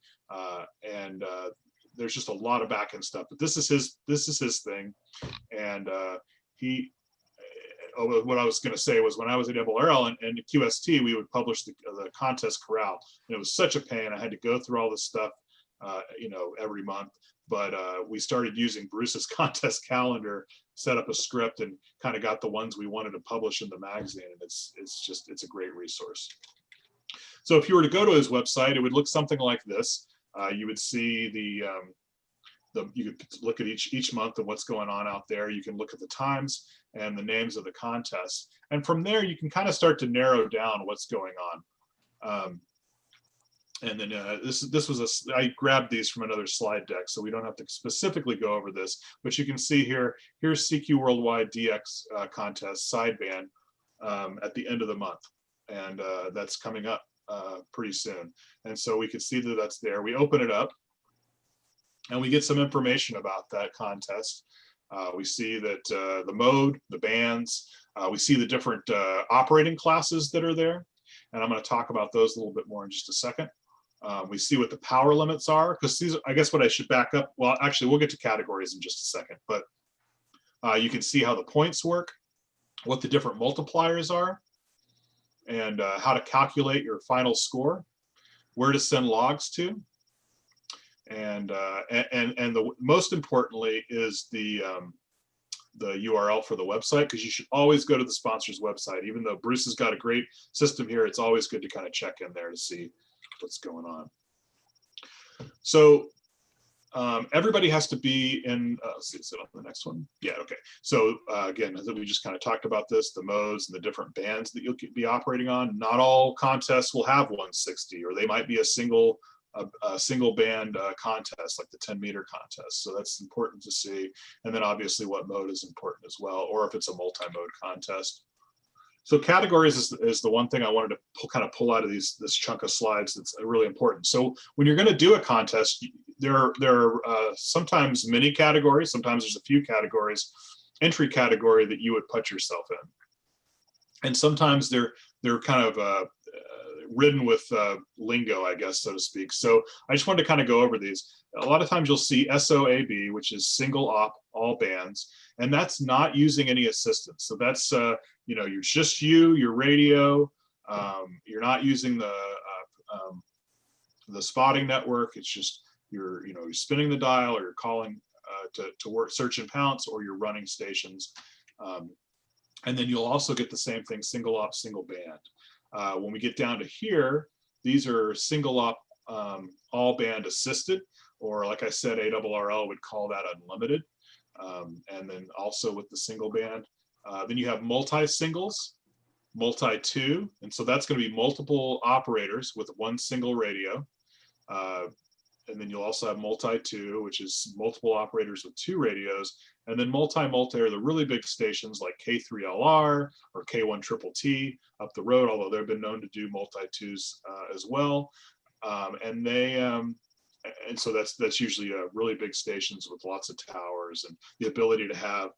There's just a lot of back end stuff, but this is his thing. And what I was going to say was, when I was at ARRL and QST, we would publish the contest corral, and it was such a pain. I had to go through all this stuff, every month. But we started using Bruce's contest calendar, set up a script, and kind of got the ones we wanted to publish in the magazine. And it's a great resource. So if you were to go to his website, it would look something like this. You would see you could look at each month and what's going on out there. You can look at the times and the names of the contests. And from there, you can kind of start to narrow down what's going on. And then I grabbed these from another slide deck, so we don't have to specifically go over this, but you can see here's CQ Worldwide DX contest sideband at the end of the month. And that's coming up pretty soon. And so we can see that that's there. We open it up and we get some information about that contest. We see that the mode, the bands, we see the different operating classes that are there. And I'm going to talk about those a little bit more in just a second. We see what the power limits are, because these, I guess what I should back up. Well, actually, we'll get to categories in just a second, but you can see how the points work, what the different multipliers are, and how to calculate your final score, where to send logs to, and the most importantly is the URL for the website, because you should always go to the sponsor's website. Even though Bruce has got a great system here, it's always good to kind of check in there to see what's going on. So everybody has to be in, let's see, is it on the next one? Yeah, okay. So again, as we just kind of talked about this, the modes and the different bands that you'll be operating on. Not all contests will have 160, or they might be a single band contest, like the 10-meter contest. So that's important to see. And then obviously what mode is important as well, or if it's a multi-mode contest. So categories is the one thing I wanted to kind of pull out of this chunk of slides that's really important. So when you're going to do a contest, there are sometimes many categories, sometimes there's a few categories, entry category that you would put yourself in. And sometimes they're kind of ridden with lingo, I guess, so to speak. So I just wanted to kind of go over these. A lot of times you'll see SOAB, which is single op, all bands, and that's not using any assistance. So that's, you know, you're just your radio. You're not using the spotting network. It's just you're spinning the dial, or you're calling to work search and pounce, or you're running stations. And then you'll also get the same thing, single op, single band. When we get down to here, these are single op, all band assisted, or like I said, ARRL would call that unlimited. And then also with the single band, then you have multi-singles, multi-2, and so that's going to be multiple operators with one single radio. And then you'll also have multi-2, which is multiple operators with 2 radios. And then multi-multi are the really big stations like K3LR or K1TTT up the road, although they've been known to do multi-2s as well. And so that's usually really big stations with lots of towers, and the ability to have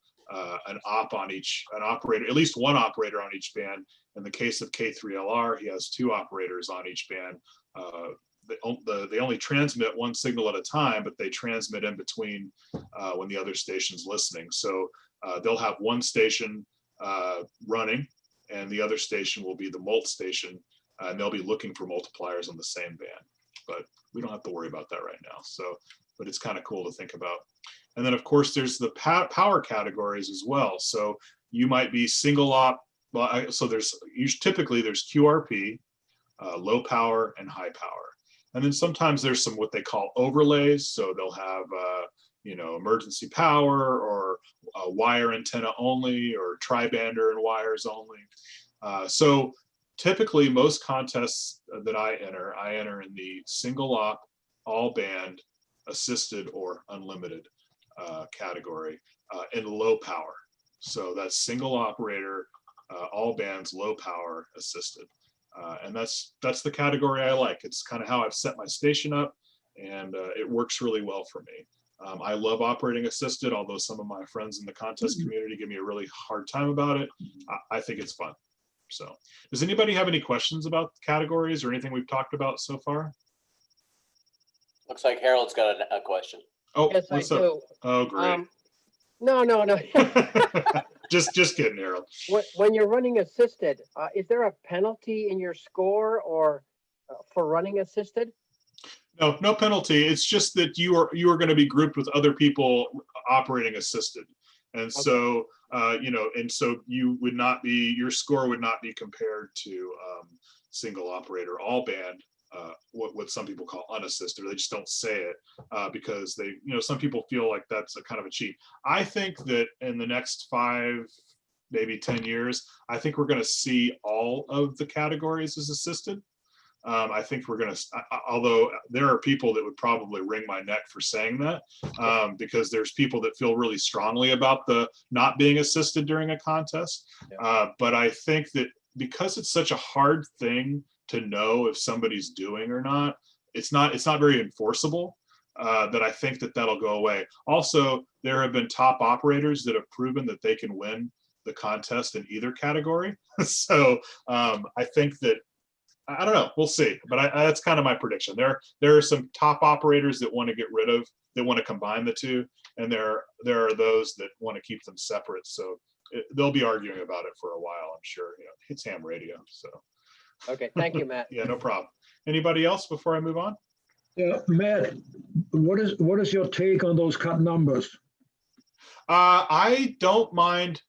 an operator, at least one operator on each band. In the case of K3LR, he has 2 operators on each band. They only transmit one signal at a time, but they transmit in between when the other station's listening. So they'll have one station running, and the other station will be the mult station, and they'll be looking for multipliers on the same band. But we don't have to worry about that right now. So, but it's kind of cool to think about. And then of course there's the power categories as well. So you might be single op. Well, so typically there's QRP, low power, and high power. And then sometimes there's some what they call overlays. So they'll have emergency power, or wire antenna only, or tri-bander and wires only. So typically most contests that I enter in the single op, all band, assisted, or unlimited category in low power. So that's single operator, all bands, low power, assisted. And that's the category I like. It's kind of how I've set my station up, and it works really well for me. I love operating assisted, although some of my friends in the contest community give me a really hard time about it. I think it's fun. So does anybody have any questions about categories or anything we've talked about so far? Looks like Harold's got a question. Oh, Yes, what's I up? do. Oh, great. No. just kidding, Harold. When you're running assisted, is there a penalty in your score or for running assisted? No penalty. It's just that you are going to be grouped with other people operating assisted, and so and so your score would not be compared to single operator, all band. What some people call unassisted. They just don't say it because they, some people feel like that's a kind of a cheat. I think that in the next 5, maybe 10 years, I think we're going to see all of the categories as assisted. I think we're going to, although there are people that would probably wring my neck for saying that, because there's people that feel really strongly about the not being assisted during a contest. But I think that because it's such a hard thing to know if somebody's doing or not, it's not very enforceable, that I think that'll go away. Also, there have been top operators that have proven that they can win the contest in either category. So I think that, I don't know, we'll see, but that's kind of my prediction. There are some top operators that want to combine the two, and there are those that want to keep them separate. So they'll be arguing about it for a while, I'm sure. It's ham radio, so. Okay, thank you, Matt. Yeah, no problem. Anybody else before I move on? Yeah, Matt, what is your take on those cut numbers? I don't mind.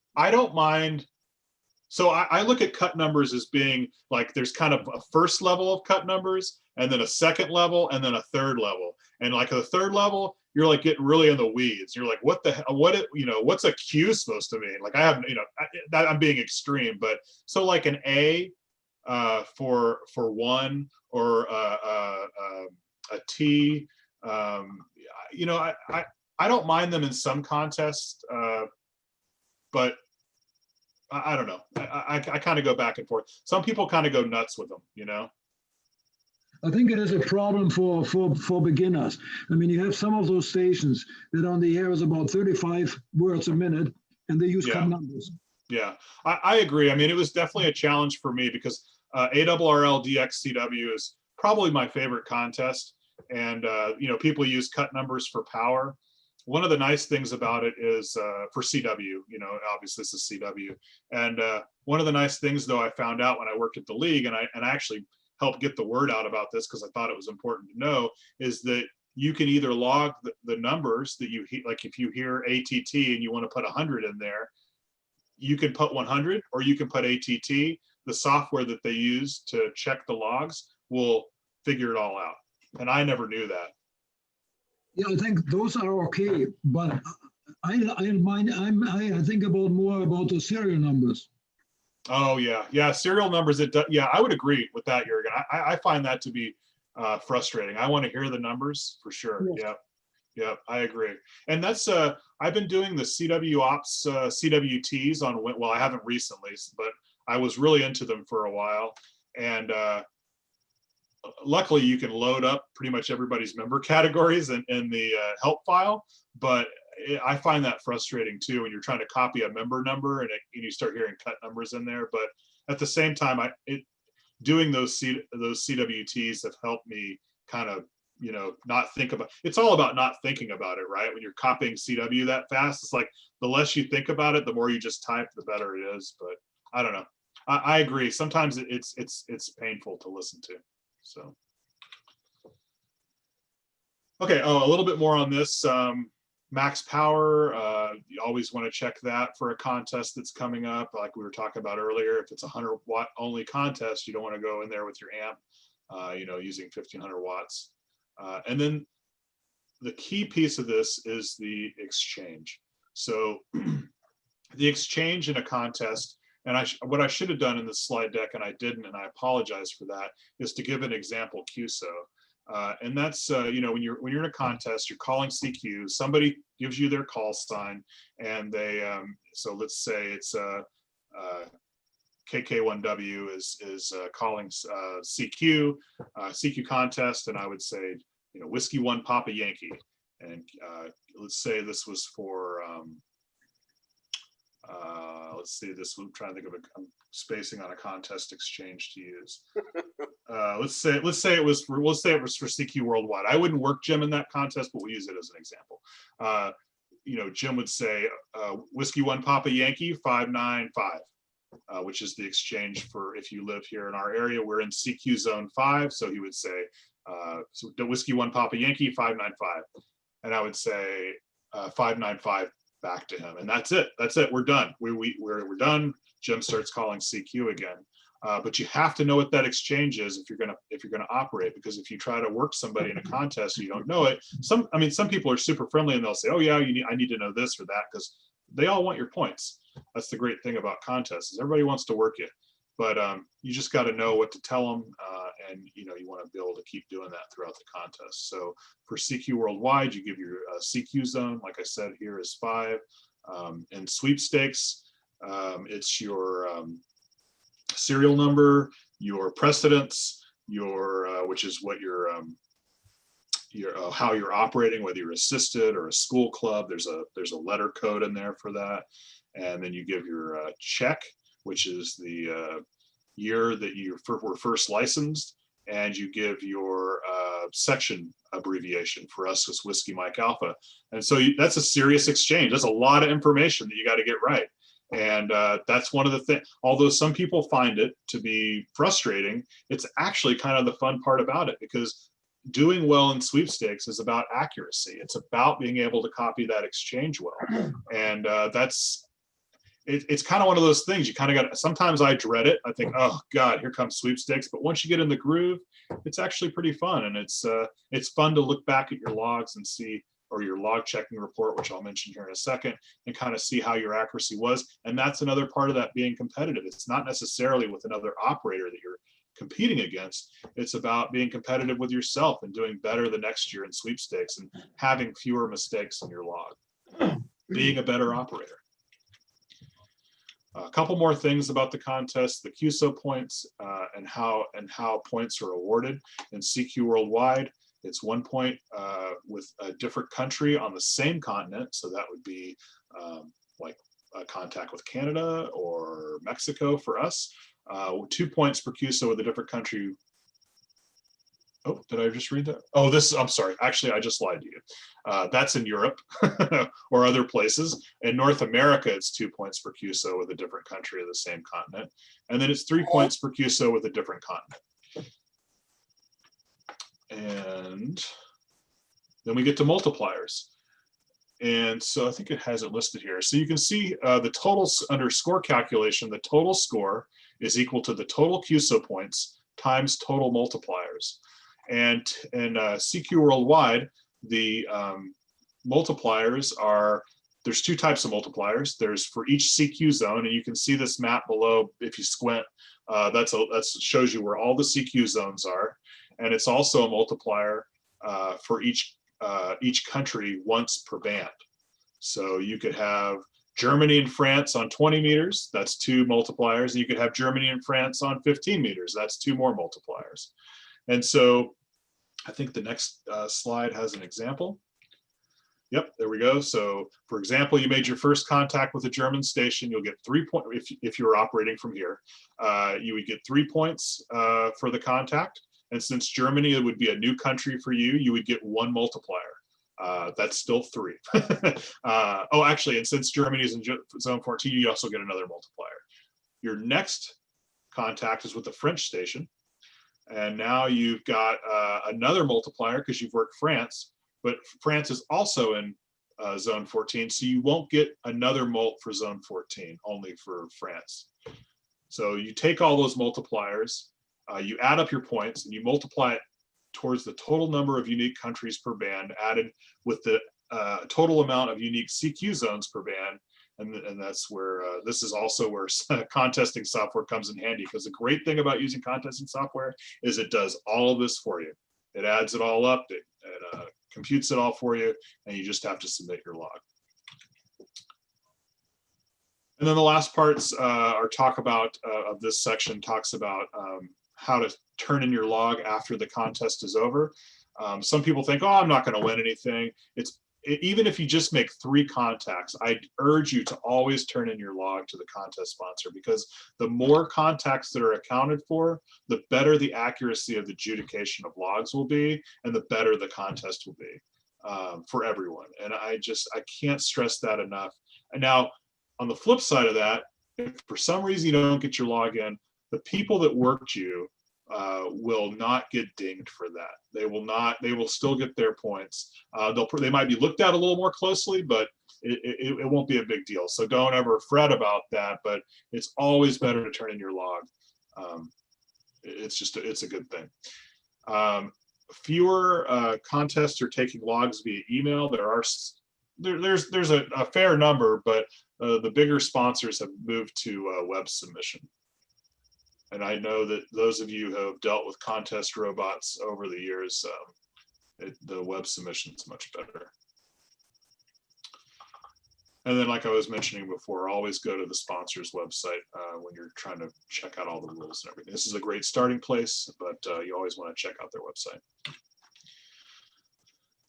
So I look at cut numbers as being like there's kind of a first level of cut numbers, and then a second level, and then a third level. And like at the third level, you're like getting really in the weeds. You're like, what the hell, what's a Q supposed to mean? Like I have, I'm being extreme, but so like an A for one, or a T, I don't mind them in some contests, but I don't know. I kind of go back and forth. Some people kind of go nuts with them, I think it is a problem for beginners. I mean, you have some of those stations that on the air is about 35 words a minute, and they use cut numbers. Yeah, I agree. I mean, it was definitely a challenge for me because ARRL DXCW is probably my favorite contest. And, people use cut numbers for power. One of the nice things about it is for CW, obviously this is CW. And one of the nice things, though, I found out when I worked at the league, and I actually helped get the word out about this because I thought it was important to know, is that you can either log the numbers that you, like if you hear ATT and you want to put 100 in there, you can put 100 or you can put ATT. The software that they use to check the logs will figure it all out. And I never knew that. Yeah, I think those are okay, but I think more about the serial numbers. Oh yeah, serial numbers. Yeah, I would agree with that, Jurgen. I find that to be frustrating. I want to hear the numbers for sure. Yes. Yep, I agree. And that's I've been doing the CW Ops CWTs on. Well, I haven't recently, but I was really into them for a while. And luckily, you can load up pretty much everybody's member categories in the help file. But I find that frustrating too when you're trying to copy a member number and you start hearing cut numbers in there. But at the same time, doing those CWTs have helped me kind of not think about. It's all about not thinking about it, right? When you're copying CW that fast, it's like the less you think about it, the more you just type, the better it is. But I don't know. I agree. Sometimes it's painful to listen to. So okay. Oh, a little bit more on this. Max power, you always want to check that for a contest that's coming up. Like we were talking about earlier, if it's a 100 watt only contest, you don't want to go in there with your amp, using 1500 watts. And then the key piece of this is the exchange. So the exchange in a contest, and what I should have done in this slide deck, and I didn't, and I apologize for that, is to give an example QSO. And that's when you're in a contest, you're calling CQ. Somebody gives you their call sign, and they so let's say it's KK1W is calling CQ contest, and I would say Whiskey 1 Papa Yankee, and let's say this was for let's see, this I'm trying to think of I'm spacing on a contest exchange to use. Let's say it was for CQ Worldwide. I wouldn't work Jim in that contest, but we'll use it as an example. Jim would say Whiskey 1 Papa Yankee 595, which is the exchange for if you live here in our area. We're in CQ Zone 5, so he would say so Whiskey 1 Papa Yankee 595, and I would say 595 back to him, and that's it. We're done. We're done. Jim starts calling CQ again. But you have to know what that exchange is if you're gonna operate, because if you try to work somebody in a contest and you don't know it, some people are super friendly and they'll say, oh yeah, I need to know this or that, because they all want your points. That's the great thing about contests, is everybody wants to work you, but you just got to know what to tell them, and you want to be able to keep doing that throughout the contest. So for CQ Worldwide, you give your CQ zone, like I said, here is 5. And sweepstakes, it's your serial number, your precedence, your which is what your how you're operating, whether you're assisted or a school club. There's a letter code in there for that, and then you give your check, which is the year that you were first licensed, and you give your section abbreviation. For us, it's Whiskey Mike Alpha, and so that's a serious exchange. That's a lot of information that you got to get right. And that's one of the things, although some people find it to be frustrating, it's actually kind of the fun part about it, because doing well in sweepstakes is about accuracy. It's about being able to copy that exchange well. And it's kind of one of those things you kind of got. Sometimes I dread it. I think, oh God, here comes sweepstakes. But once you get in the groove it's actually pretty fun. And it's fun to look back at your logs and see, or your log checking report, which I'll mention here in a second, and kind of see how your accuracy was. And that's another part of that being competitive. It's not necessarily with another operator that you're competing against. It's about being competitive with yourself and doing better the next year in sweepstakes and having fewer mistakes in your log, being a better operator. A couple more things about the contest, the QSO points and how points are awarded. In CQ Worldwide, it's 1 point with a different country on the same continent. So that would be like a contact with Canada or Mexico for us. 2 points per QSO with a different country. Oh, did I just read that? Oh, I'm sorry. Actually, I just lied to you. That's in Europe or other places. In North America, it's 2 points per QSO with a different country of the same continent. And then it's 3 points per QSO with a different continent. And then we get to multipliers. And so I think it has it listed here. So you can see the totals under score calculation, the total score is equal to the total QSO points times total multipliers. And in CQ Worldwide, the multipliers are, there's 2 types of multipliers. There's for each CQ zone, and you can see this map below if you squint. That shows you where all the CQ zones are. And it's also a multiplier for each country once per band. So you could have Germany and France on 20 meters, that's 2 multipliers. And you could have Germany and France on 15 meters, that's 2 more multipliers. And so I think the next slide has an example. Yep, there we go. So for example, you made your first contact with a German station, you'll get 3 points. If you were operating from here, you would get 3 points for the contact. And since Germany would be a new country for you, you would get 1 multiplier. That's still 3. Oh, actually, and since Germany is in zone 14, you also get another multiplier. Your next contact is with the French station. And now you've got another multiplier because you've worked France, but France is also in zone 14. So you won't get another mult for zone 14, only for France. So you take all those multipliers, you add up your points and you multiply it towards the total number of unique countries per band added with the total amount of unique CQ zones per band. And that's where, this is also where contesting software comes in handy, because the great thing about using contesting software is it does all of this for you. It adds it all up, it computes it all for you, and you just have to submit your log. And then the last parts are talk about, of this section talks about how to turn in your log after the contest is over. Some people think, oh, I'm not going to win anything. Even if you just make 3 contacts, I urge you to always turn in your log to the contest sponsor, because the more contacts that are accounted for, the better the accuracy of the adjudication of logs will be, and the better the contest will be for everyone. And I can't stress that enough. And now, on the flip side of that, if for some reason you don't get your log in, the people that worked you will not get dinged for that. They will still get their points. They might be looked at a little more closely, but it won't be a big deal. So don't ever fret about that, but it's always better to turn in your log. It's a good thing. Fewer contests are taking logs via email. There's a fair number, but the bigger sponsors have moved to web submission. And I know that those of you who have dealt with contest robots over the years, the web submission is much better. And then, like I was mentioning before, always go to the sponsor's website when you're trying to check out all the rules and everything. This is a great starting place, but you always want to check out their website.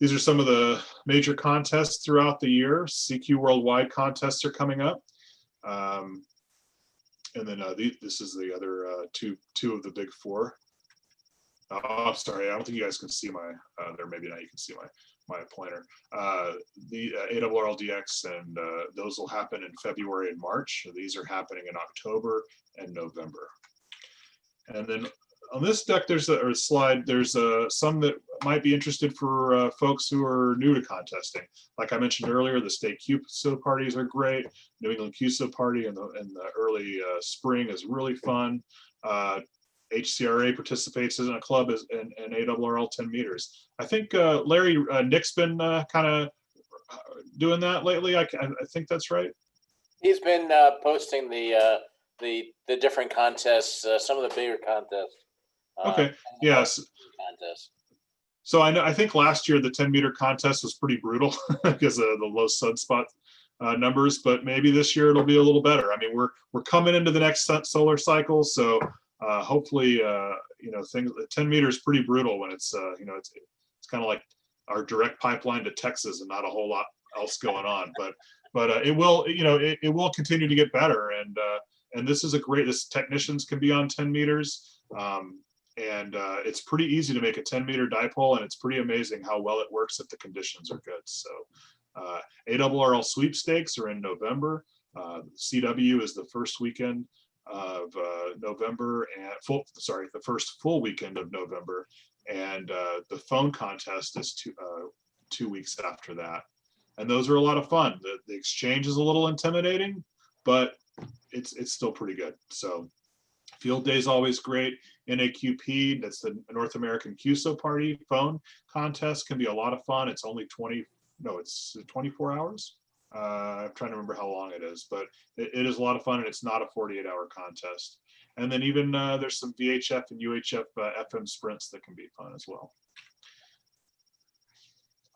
These are some of the major contests throughout the year. CQ Worldwide contests are coming up. And then this is the other two of the big 4. Oh, sorry, I don't think you guys can see my, there maybe now you can see my pointer. The ARRLDX, and those will happen in February and March. These are happening in October and November. And then on this deck, there's a slide, there's some that might be interested for folks who are new to contesting. Like I mentioned earlier, the state QSO parties are great. New England QSO party in the early spring is really fun. HCRA participates in a club in ARRL 10 meters. I think Larry Nick's been kind of doing that lately. I think that's right. He's been posting the different contests, some of the bigger contests. Okay. Yes. Contests. So I think last year the 10-meter contest was pretty brutal because of the low sunspot numbers, but maybe this year it'll be a little better. I mean, we're coming into the next solar cycle, so hopefully, you know, things. 10 meters is pretty brutal when it's you know, it's kind of like our direct pipeline to Texas and not a whole lot else going on. But it will, you know, it will continue to get better, and this is a great. This technicians can be on 10 meters. It's pretty easy to make a 10-meter dipole, and it's pretty amazing how well it works if the conditions are good. So ARRL sweepstakes are in November. CW is the first weekend of November, and the first full weekend of November, and the phone contest is 2 weeks after that. And those are a lot of fun. The exchange is a little intimidating, but it's still pretty good. So field day is always great. NAQP, that's the North American QSO Party phone contest, can be a lot of fun. It's only 24 hours. I'm trying to remember how long it is, but it is a lot of fun, and it's not a 48-hour contest. And then even there's some VHF and UHF FM sprints that can be fun as well.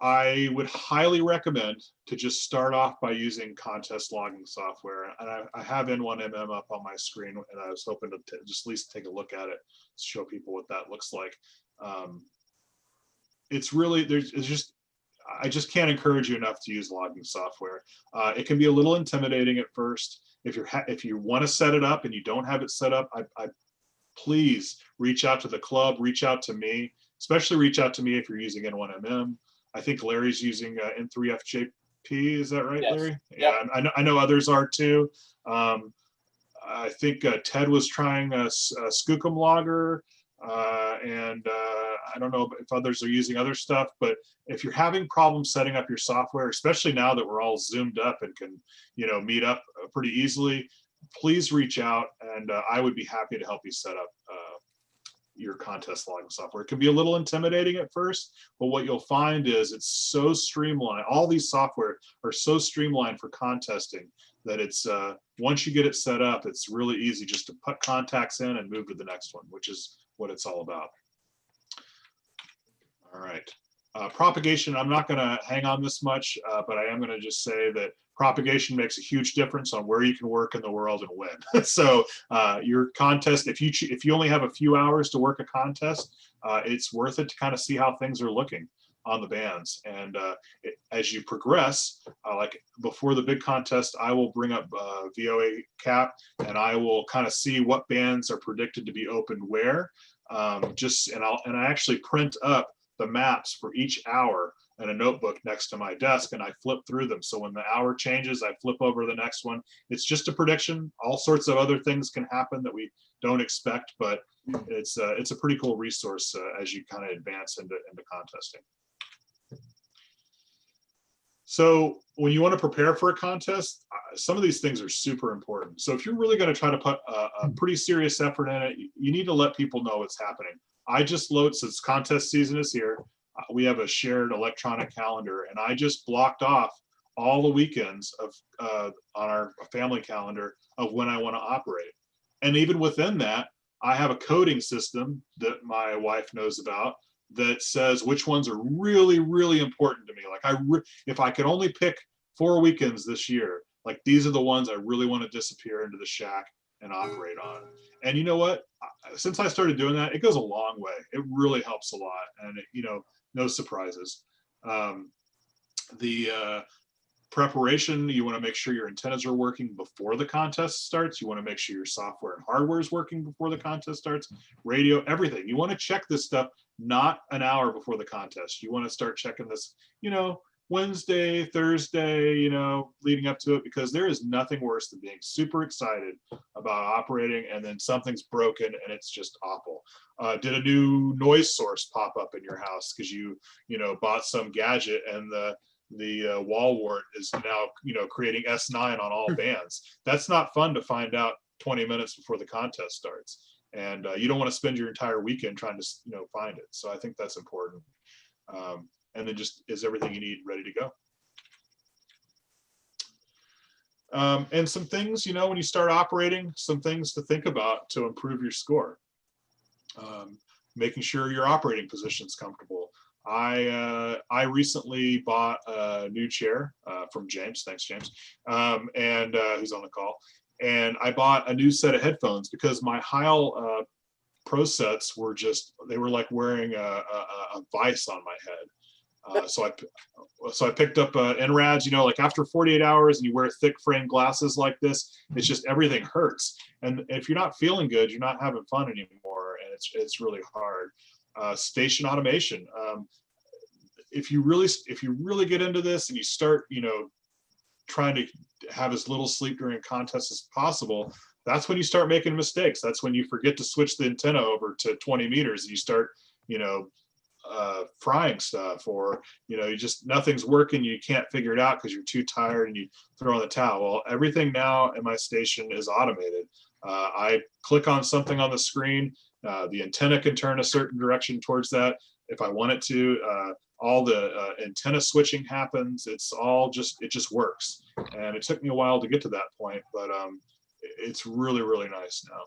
I would highly recommend to just start off by using contest logging software. And I have N1MM up on my screen, and I was hoping to just at least take a look at it, show people what that looks like. It's really, I just can't encourage you enough to use logging software. It can be a little intimidating at first. If you want to set it up and you don't have it set up, I please reach out to the club, reach out to me, especially reach out to me if you're using N1MM. I think Larry's using N3FJP. Is that right, yes. Larry? Yeah, I know others are too. I think Ted was trying a Skookum logger, and I don't know if others are using other stuff. But if you're having problems setting up your software, especially now that we're all zoomed up and can, you know, meet up pretty easily, please reach out, and I would be happy to help you set up your contest logging software. It can be a little intimidating at first, but what you'll find is it's so streamlined. All these software are so streamlined for contesting that it's once you get it set up, it's really easy just to put contacts in and move to the next one, which is what it's all about. All right. Propagation, I'm not going to hang on this much, but I am going to just say that propagation makes a huge difference on where you can work in the world and when. So your contest, if you only have a few hours to work a contest, it's worth it to kind of see how things are looking on the bands. And as you progress, like before the big contest, I will bring up VOA cap, and I will kind of see what bands are predicted to be opened where. And I actually print up the maps for each hour in a notebook next to my desk, and I flip through them. So when the hour changes, I flip over the next one. It's just a prediction. All sorts of other things can happen that we don't expect, but it's a pretty cool resource as you kind of advance into contesting. So when you want to prepare for a contest, some of these things are super important. So if you're really going to try to put a pretty serious effort in it, you need to let people know what's happening. I just load, since contest season is here, we have a shared electronic calendar, and I just blocked off all the weekends of on our family calendar of when I want to operate. And even within that, I have a coding system that my wife knows about that says which ones are really, really important to me. Like if I could only pick 4 weekends this year, like these are the ones I really want to disappear into the shack and operate on. And you know what? Since I started doing that, it goes a long way. It really helps a lot, and you know, no surprises. The preparation, you want to make sure your antennas are working before the contest starts. You want to make sure your software and hardware is working before the contest starts. Radio, everything. You want to check this stuff not an hour before the contest. You want to start checking this, you know, Wednesday, Thursday, you know, leading up to it, because there is nothing worse than being super excited about operating and then something's broken and it's just awful. Did a new noise source pop up in your house because you know, bought some gadget and the wall wart is now, you know, creating S9 on all bands. That's not fun to find out 20 minutes before the contest starts. And you don't want to spend your entire weekend trying to, find it. So I think that's important. And then just is everything you need ready to go. And some things, when you start operating, some things to think about to improve your score. Making sure your operating position's comfortable. I recently bought a new chair from James. Thanks, James. And who's on the call. And I bought a new set of headphones because my Heil Pro sets were they were like wearing a vice on my head. So I picked up NRADs, like after 48 hours and you wear thick frame glasses like this, it's just everything hurts. And if you're not feeling good, you're not having fun anymore. And it's really hard. Station automation. If you really get into this and you start, trying to have as little sleep during contests as possible, that's when you start making mistakes. That's when you forget to switch the antenna over to 20 meters and you start, frying stuff, or you just nothing's working, you can't figure it out because you're too tired and you throw in the towel. Well, everything now in my station is automated. I click on something on the screen, the antenna can turn a certain direction towards that if I want it to. All the antenna switching happens. It just works. And it took me a while to get to that point, but it's really, really nice now.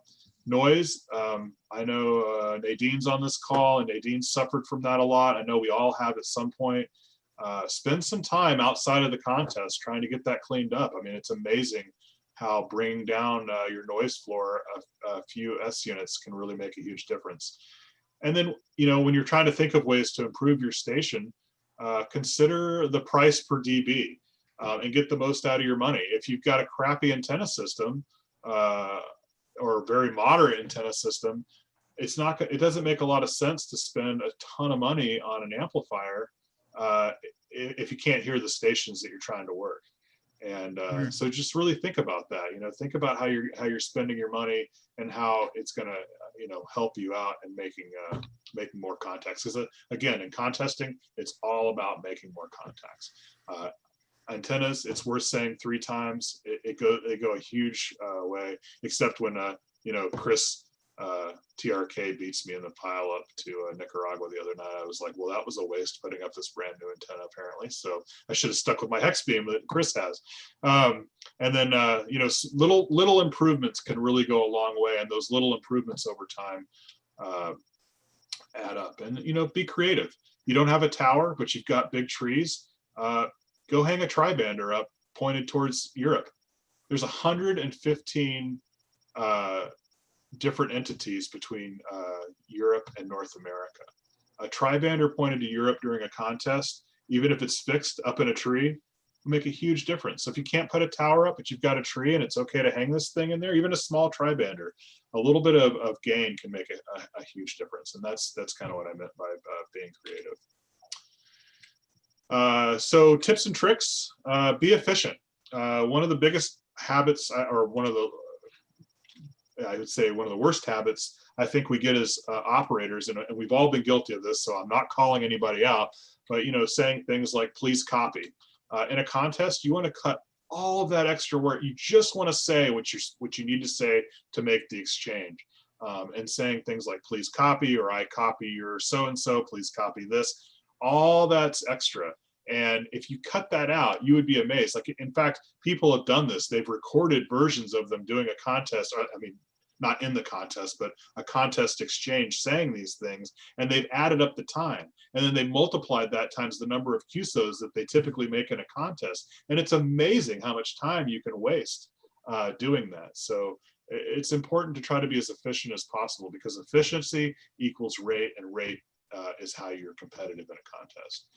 Noise, I know Nadine's on this call, and Nadine suffered from that a lot. I know we all have at some point. Spend some time outside of the contest trying to get that cleaned up. I mean, it's amazing how bringing down your noise floor a few S units can really make a huge difference. And then, when you're trying to think of ways to improve your station, consider the price per dB and get the most out of your money. If you've got a crappy antenna system, or a very moderate antenna system, it doesn't make a lot of sense to spend a ton of money on an amplifier if you can't hear the stations that you're trying to work. And so just really think about that. Think about how you're spending your money and how it's going to help you out in making more contacts. Because again, in contesting, it's all about making more contacts. Antennas, it's worth saying 3 times. They go a huge way, except when Chris TRK beats me in the pile up to Nicaragua the other night. I was like, well, that was a waste putting up this brand new antenna apparently. So I should have stuck with my hex beam that Chris has. And then little improvements can really go a long way, and those little improvements over time add up. And be creative. You don't have a tower, but you've got big trees. Go hang a tribander up pointed towards Europe. There's 115 different entities between Europe and North America. A tribander pointed to Europe during a contest, even if it's fixed up in a tree, will make a huge difference. So if you can't put a tower up, but you've got a tree and it's okay to hang this thing in there, even a small tribander, a little bit of gain can make a huge difference. And that's kind of what I meant by being creative. So tips and tricks, be efficient. One of the biggest habits, or I would say one of the worst habits I think we get as operators, and we've all been guilty of this, so I'm not calling anybody out, but saying things like, please copy. In a contest, you want to cut all of that extra work. You just want to say what you need to say to make the exchange. And saying things like, please copy, or I copy your so-and-so, please copy this. All that's extra. And if you cut that out, you would be amazed. Like, in fact, people have done this. They've recorded versions of them doing a contest. I mean, not in the contest, but a contest exchange saying these things, and they've added up the time. And then they multiplied that times the number of QSOs that they typically make in a contest. And it's amazing how much time you can waste doing that. So it's important to try to be as efficient as possible, because efficiency equals rate, and rate is how you're competitive in a contest.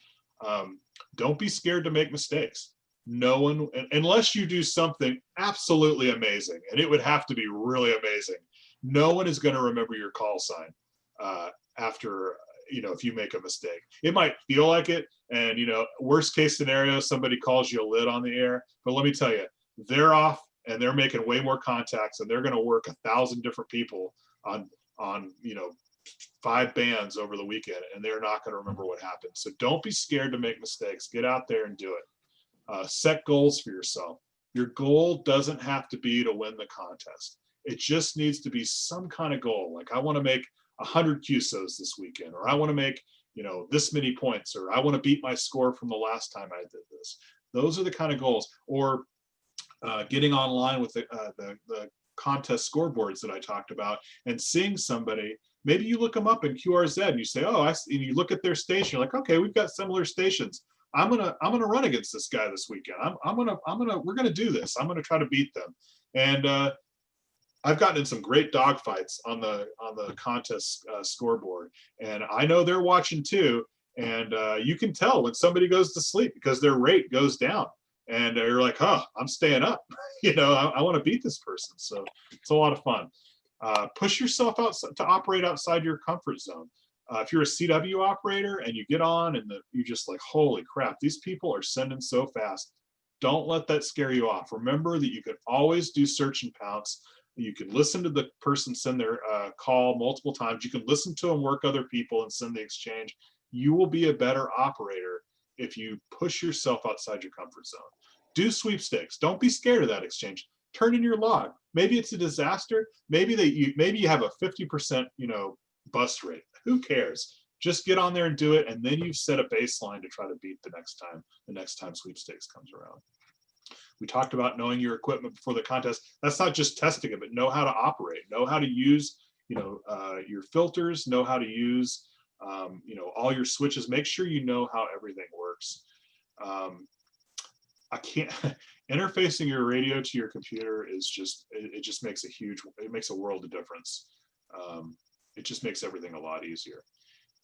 Don't be scared to make mistakes. No one, unless you do something absolutely amazing, and it would have to be really amazing, no one is going to remember your call sign after, if you make a mistake. It might feel like it, and worst case scenario, somebody calls you a lid on the air, but let me tell you, they're off and they're making way more contacts, and they're going to work 1,000 different people on 5 bands over the weekend, and they're not going to remember what happened. So don't be scared to make mistakes. Get out there and do it. Set goals for yourself. Your goal doesn't have to be to win the contest. It just needs to be some kind of goal. Like I want to make 100 QSOs this weekend, or I want to make, this many points, or I want to beat my score from the last time I did this. Those are the kind of goals. Or getting online with the contest scoreboards that I talked about and seeing somebody, maybe you look them up in QRZ and you say, oh, and you look at their station, you're like, okay, we've got similar stations. I'm gonna run against this guy this weekend. We're gonna do this. I'm gonna try to beat them. And I've gotten in some great dog fights on the contest scoreboard, and I know they're watching too. And you can tell when somebody goes to sleep because their rate goes down, and they're like, "Huh, I'm staying up." I want to beat this person. So it's a lot of fun. Push yourself out to operate outside your comfort zone. If you're a CW operator and you get on and you're just like, holy crap, these people are sending so fast. Don't let that scare you off. Remember that you can always do search and pounce. You can listen to the person send their call multiple times. You can listen to them work other people and send the exchange. You will be a better operator if you push yourself outside your comfort zone. Do sweepstakes. Don't be scared of that exchange. Turn in your log. Maybe it's a disaster. Maybe you have a 50% bust rate. Who cares? Just get on there and do it, and then you've set a baseline to try to beat the next time sweepstakes comes around. We talked about knowing your equipment before the contest. That's not just testing it, but know how to operate, know how to use your filters, know how to use all your switches. Make sure you know how everything works. Interfacing your radio to your computer is it just makes a world of difference. It just makes everything a lot easier.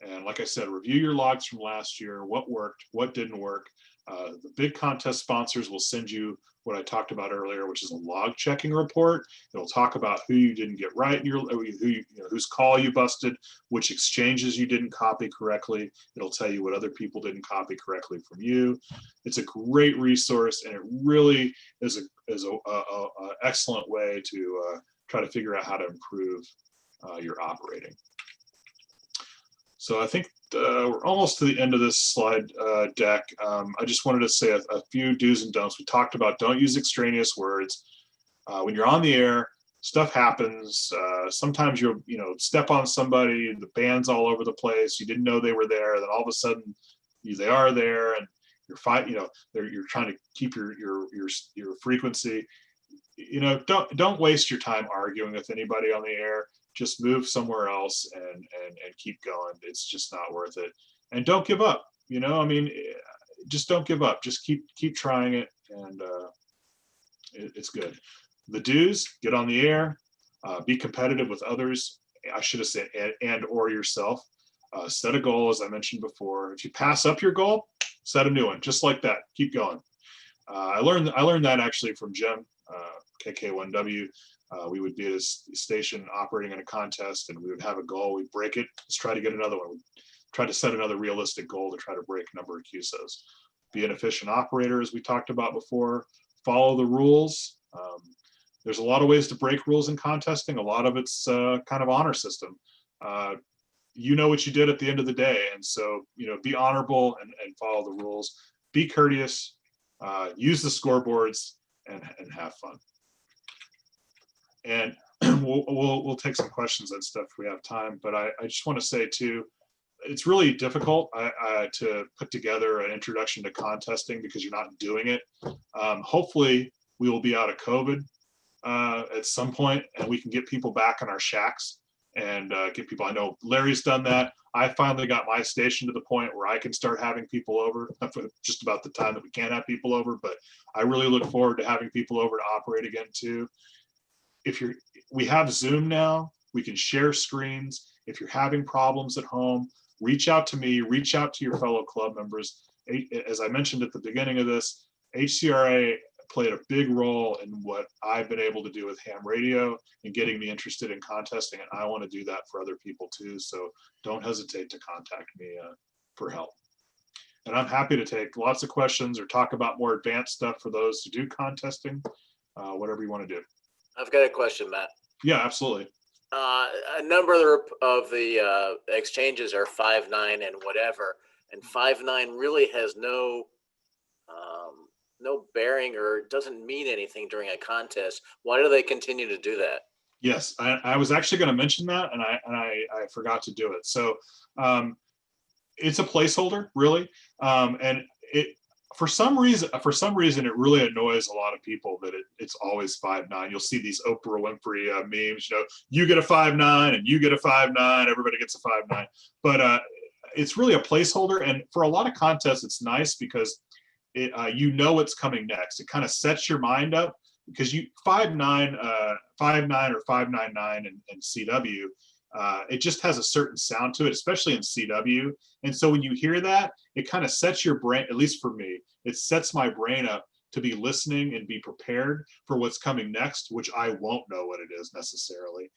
And like I said, review your logs from last year, what worked, what didn't work. The big contest sponsors will send you what I talked about earlier, which is a log checking report. It'll talk about who you didn't get right, whose call you busted, which exchanges you didn't copy correctly. It'll tell you what other people didn't copy correctly from you. It's a great resource, and it really is a excellent way to try to figure out how to improve your operating. So I think we're almost to the end of this slide deck. I just wanted to say a few do's and don'ts. We talked about don't use extraneous words. When you're on the air, stuff happens. Sometimes you'll step on somebody, the band's all over the place. You didn't know they were there. Then all of a sudden they are there, and you're you're trying to keep your frequency. Don't waste your time arguing with anybody on the air. Just move somewhere else and keep going. It's just not worth it. And don't give up. Just don't give up. Just keep trying it, and it's good. The do's: get on the air, be competitive with others. I should have said and or yourself. Set a goal, as I mentioned before. If you pass up your goal, set a new one. Just like that. Keep going. I learned that actually from Jim, KK1W. We would be at a station operating in a contest, and we would have a goal. We'd break it. Let's try to get another one. We'd try to set another realistic goal to try to break a number of QSOs. Be an efficient operator, as we talked about before. Follow the rules. There's a lot of ways to break rules in contesting. A lot of it's kind of honor system. You know what you did at the end of the day, and so be honorable and follow the rules. Be courteous. Use the scoreboards and have fun. And we'll take some questions and stuff if we have time, but I just want to say too, it's really difficult to put together an introduction to contesting because you're not doing it. Hopefully we will be out of COVID at some point, and we can get people back in our shacks and get people. I know Larry's done that. I finally got my station to the point where I can start having people over, just about the time that we can't have people over, but I really look forward to having people over to operate again too. We have Zoom now, we can share screens. If you're having problems at home, reach out to me, reach out to your fellow club members. As I mentioned at the beginning of this, HCRA played a big role in what I've been able to do with ham radio and getting me interested in contesting, and I want to do that for other people too. So don't hesitate to contact me for help. And I'm happy to take lots of questions or talk about more advanced stuff for those who do contesting, whatever you want to do. I've got a question, Matt. Yeah, absolutely. A number of the exchanges are 5.9 and whatever, and 5.9 really has no bearing or doesn't mean anything during a contest. Why do they continue to do that? Yes, I was actually going to mention that, and I forgot to do it. So it's a placeholder, really, and it for some reason it really annoys a lot of people that it's always 5'9". You'll see these Oprah Winfrey memes. You know, you get a 5'9" and you get a 5'9". Everybody gets a 5'9", but it's really a placeholder. And for a lot of contests, it's nice because you know what's coming next. It kind of sets your mind up. Because you 5'9", 5'9" or 5'99" in CW, it just has a certain sound to it, especially in CW. And so when you hear that, it kind of sets your brain, at least for me, it sets my brain up to be listening and be prepared for what's coming next, which I won't know what it is necessarily,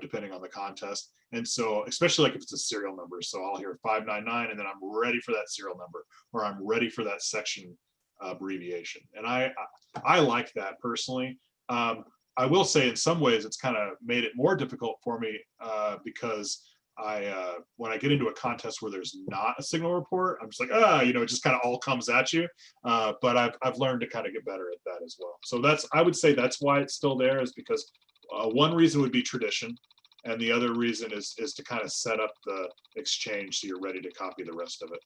depending on the contest. And so, especially like if it's a serial number, so I'll hear 599 and then I'm ready for that serial number, or I'm ready for that section abbreviation. And I like that personally. I will say in some ways it's kind of made it more difficult for me because when I get into a contest where there's not a signal report, I'm just like, it just kind of all comes at you. But I've learned to kind of get better at that as well. So I would say that's why it's still there, is because one reason would be tradition. And the other reason is to kind of set up the exchange so you're ready to copy the rest of it.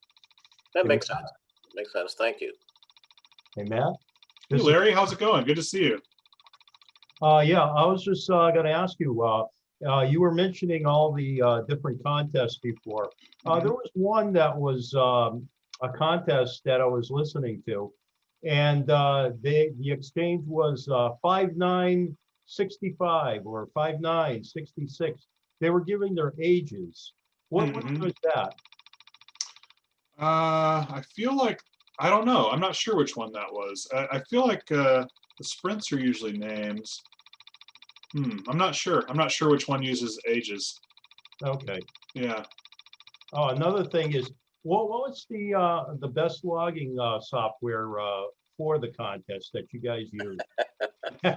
That makes sense. Makes sense. Thank you. Hey, Matt. Hey, Larry, how's it going? Good to see you. Yeah, I was just going to ask you, you were mentioning all the different contests before. There was one that was a contest that I was listening to, and the exchange was 5965 or 5966. They were giving their ages. What was that? I feel like, I don't know. I'm not sure which one that was. I feel like the sprints are usually names. I'm not sure. I'm not sure which one uses ages. Okay. Yeah. Oh, another thing is, what was the best logging software for the contest that you guys used?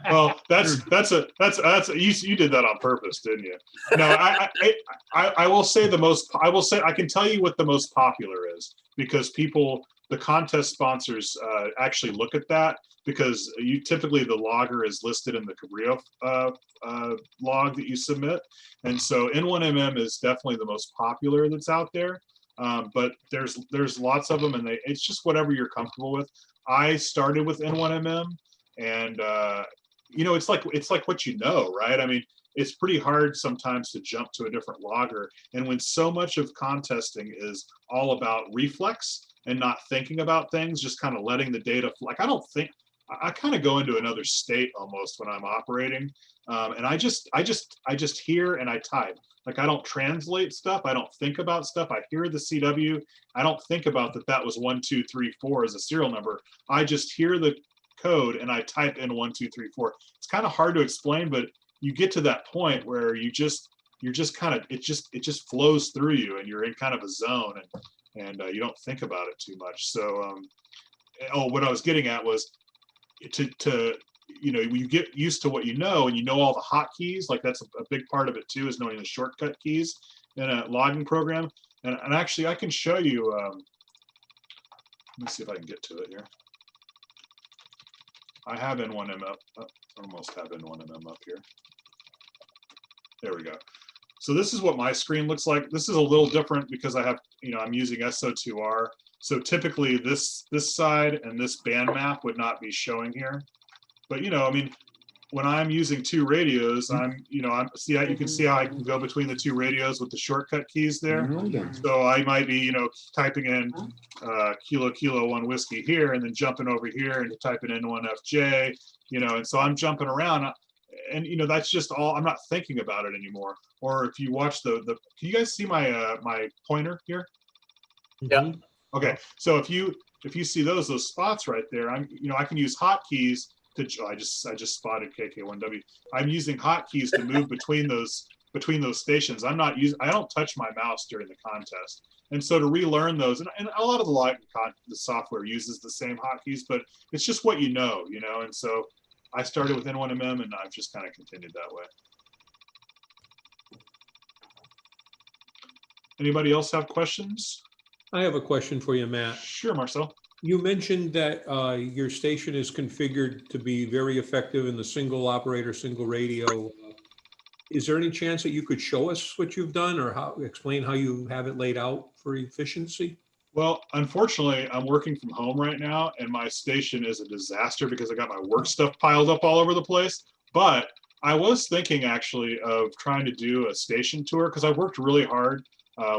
Well, you did that on purpose, didn't you? No, I will say I can tell you what the most popular is, because the contest sponsors actually look at that, because typically the logger is listed in the Cabrillo log that you submit. And so N1MM is definitely the most popular that's out there. But there's lots of them, and it's just whatever you're comfortable with. I started with N1MM, and it's like what you know, right? I mean, it's pretty hard sometimes to jump to a different logger. And when so much of contesting is all about reflex and not thinking about things, just kind of letting the data, I kind of go into another state almost when I'm operating. And I just hear and I type. Like, I don't translate stuff. I don't think about stuff. I hear the CW. I don't think about that was 1, 2, 3, 4 as a serial number. I just hear the code and I type in 1, 2, 3, 4. It's kind of hard to explain, but you get to that point where you're just kind of, it just flows through you, and you're in kind of a zone, and you don't think about it too much. So, what I was getting at was you get used to what you know, and you know all the hotkeys. Like, that's a big part of it too, is knowing the shortcut keys in a logging program. And actually, I can show you. Let me see if I can get to it here. I have N1M up. Almost have N1MM up here. There we go. So this is what my screen looks like. This is a little different because I have, I'm using SO2R. So typically this side and this band map would not be showing here. But I mean, when I'm using two radios, you can see how I can go between the two radios with the shortcut keys there. So I might be, typing in kilo 1 whiskey here, and then jumping over here and typing in N1FJ, and so I'm jumping around, and that's just all. I'm not thinking about it anymore. Or if you watch can you guys see my my pointer here? Yeah. Okay, so if you see those spots right there, I can use hotkeys to. I just spotted KK1W. I'm using hotkeys to move between those stations. I don't touch my mouse during the contest, and so to relearn those, and a lot of the software uses the same hotkeys, but it's just what you know, and so I started with N1MM, and I've just kind of continued that way. Anybody else have questions? I have a question for you, Matt. Sure, Marcel. You mentioned that your station is configured to be very effective in the single operator, single radio Is there any chance that you could show us what you've done or explain how you have it laid out for efficiency? Well, unfortunately, I'm working from home right now, and my station is a disaster because I got my work stuff piled up all over the place. But I was thinking actually of trying to do a station tour because I worked really hard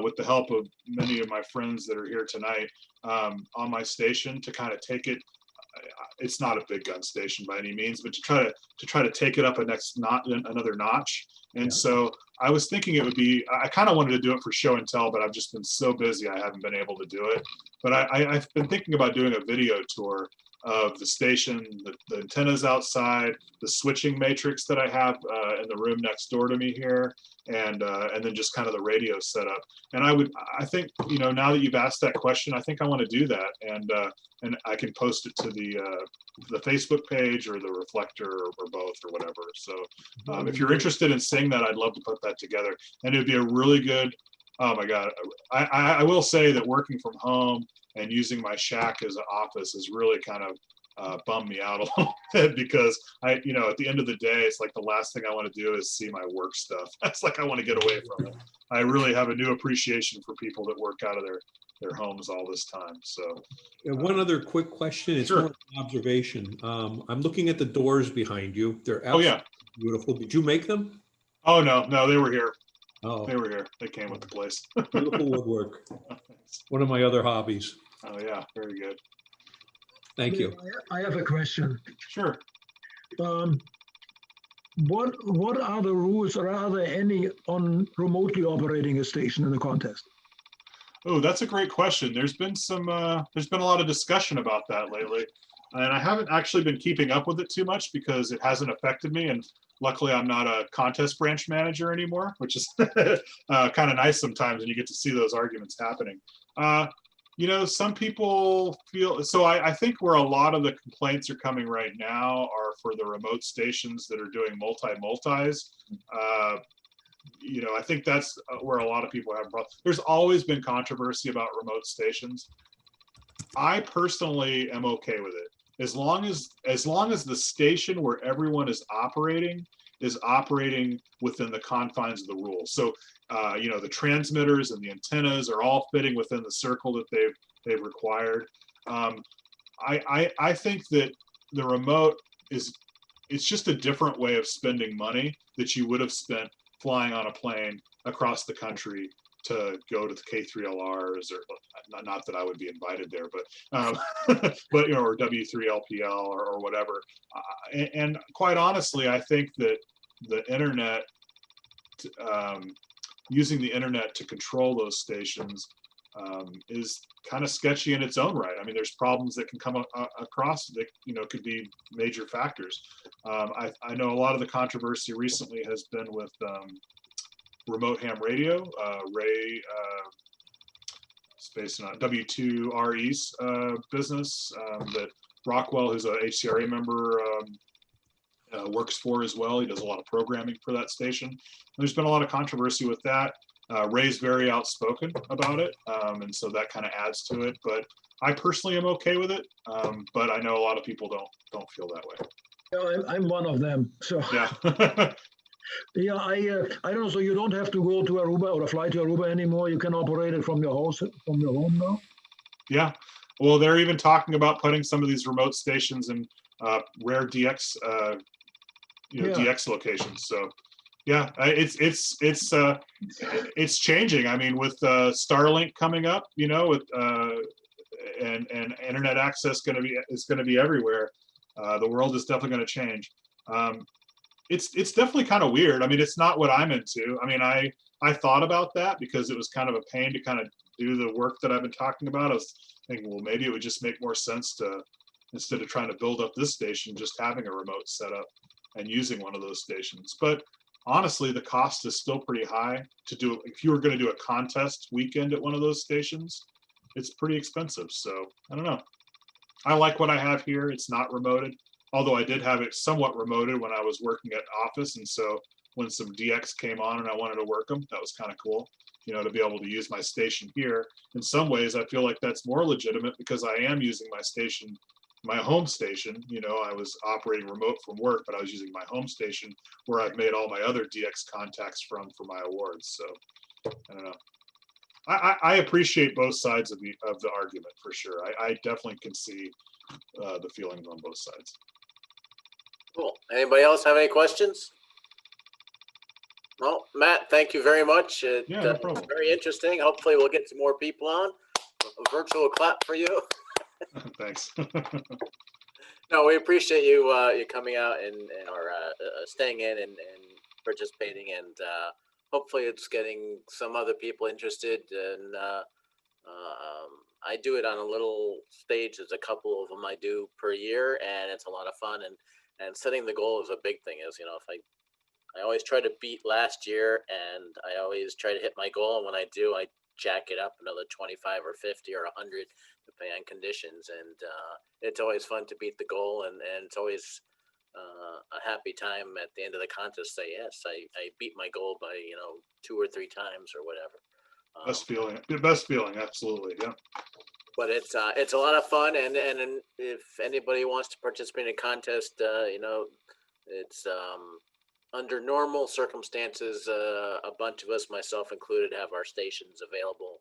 with the help of many of my friends that are here tonight on my station to kind of take it. It's not a big gun station by any means, but to try to take it up another notch. And so I was thinking it would be, I kind of wanted to do it for show and tell, but I've just been so busy I haven't been able to do it. But I've been thinking about doing a video tour of the station, the antennas outside, the switching matrix that I have in the room next door to me here, and then just kind of the radio setup. And I think, you know, now that you've asked that question, I think I want to do that, and I can post it to the Facebook page or the Reflector or both or whatever. So if you're interested in seeing that, I'd love to put that together, and it'd be a really good. Oh my God, I will say that working from home and using my shack as an office has really kind of bummed me out a little bit because you know, at the end of the day, it's like the last thing I want to do is see my work stuff. It's like I want to get away from it. I really have a new appreciation for people that work out of their homes all this time. So one other quick question. It's sure. more an observation. I'm looking at the doors behind you. They're absolutely beautiful. Did you make them? Oh, no, they were here. Oh, they were here. They came with the place. Beautiful woodwork. One of my other hobbies. Oh yeah, very good. Thank you. I have a question. Sure. What are the rules, or are there any on remotely operating a station in the contest? Oh, that's a great question. There's been a lot of discussion about that lately, and I haven't actually been keeping up with it too much because it hasn't affected me. And luckily, I'm not a contest branch manager anymore, which is kind of nice sometimes, and you get to see those arguments happening. You know, some people feel, so I think where a lot of the complaints are coming right now are for the remote stations that are doing multis. You know, I think that's where a lot of people have problems. There's always been controversy about remote stations. I personally am okay with it. As long as the station where everyone is operating within the confines of the rules. So, you know, the transmitters and the antennas are all fitting within the circle that they've required. I think that the remote it's just a different way of spending money that you would have spent flying on a plane across the country to go to the K3LRs, or not that I would be invited there, but but you know, or W3LPL or whatever. And quite honestly, I think that the internet, using the internet to control those stations, is kind of sketchy in its own right. I mean, there's problems that can come across that, you know, could be major factors. I know a lot of the controversy recently has been with remote ham radio, Ray space on W2RE's business that Rockwell, who's a HCRA member, works for as well. He does a lot of programming for that station. There's been a lot of controversy with that. Ray's very outspoken about it, and so that kind of adds to it. But I personally am okay with it, but I know a lot of people don't feel that way. Yeah, I'm one of them. So yeah. Yeah, I don't know. So you don't have to go to Aruba or fly to Aruba anymore. You can operate it from your house, from your home now. Yeah. Well, they're even talking about putting some of these remote stations in rare DX, DX locations. So, yeah, it's changing. I mean, with Starlink coming up, you know, with and internet access is going to be everywhere. The world is definitely going to change. It's definitely kind of weird. I mean, it's not what I'm into. I mean, I thought about that because it was kind of a pain to kind of do the work that I've been talking about. I was thinking, well, maybe it would just make more sense to, instead of trying to build up this station, just having a remote setup and using one of those stations. But honestly, the cost is still pretty high to do. If you were going to do a contest weekend at one of those stations, it's pretty expensive. So I don't know. I like what I have here. It's not remoted. Although I did have it somewhat remoted when I was working at office. And so when some DX came on and I wanted to work them, that was kind of cool, you know, to be able to use my station here. In some ways, I feel like that's more legitimate because I am using my station my home station. You know, I was operating remote from work, but I was using my home station where I've made all my other DX contacts from for my awards. So I don't know. I appreciate both sides of the argument for sure. I definitely can see the feelings on both sides. Cool. Anybody else have any questions? Well, Matt, thank you very much. Yeah, no problem. Very interesting. Hopefully we'll get some more people on. A virtual clap for you. Thanks. No, we appreciate you you coming out and or staying in and participating, and hopefully it's getting some other people interested. And I do it on a little stage. There's a couple of them I do per year, and it's a lot of fun. And setting the goal is a big thing. Is, you know, if I always try to beat last year, and I always try to hit my goal. And when I do, I jack it up another 25 or 50 or 100, depending on conditions. And it's always fun to beat the goal, and it's always a happy time at the end of the contest. Say, yes, I beat my goal by, you know, 2 or 3 times or whatever. Best feeling, the best feeling, absolutely, yeah. But it's a lot of fun, and if anybody wants to participate in a contest, you know, it's under normal circumstances, a bunch of us, myself included, have our stations available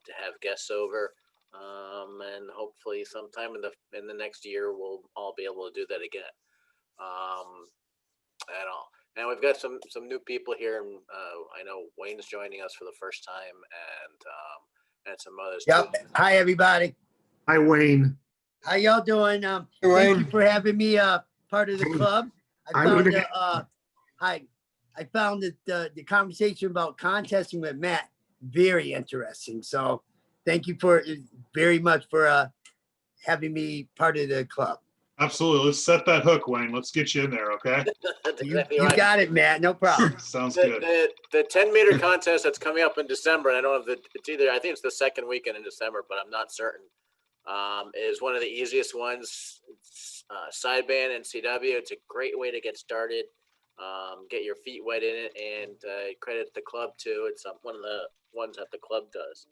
to have guests over, and hopefully sometime in the next year we'll all be able to do that again. And we've got some new people here, and I know Wayne's joining us for the first time, and some others. Yep. Too. Hi, everybody. Hi, Wayne. How y'all doing? Wayne. Thank you for having me part of the club. I found that the conversation about contesting with Matt very interesting. So thank you very much for having me part of the club. Absolutely. Let's set that hook, Wayne. Let's get you in there, okay? You got it, Matt. No problem. Sounds good. The 10-meter contest that's coming up in December, and I don't know if it's either, I think it's the second weekend in December, but I'm not certain, is one of the easiest ones. It's, sideband and CW. It's a great way to get started, get your feet wet in it, and credit the club too. It's one of the ones that the club does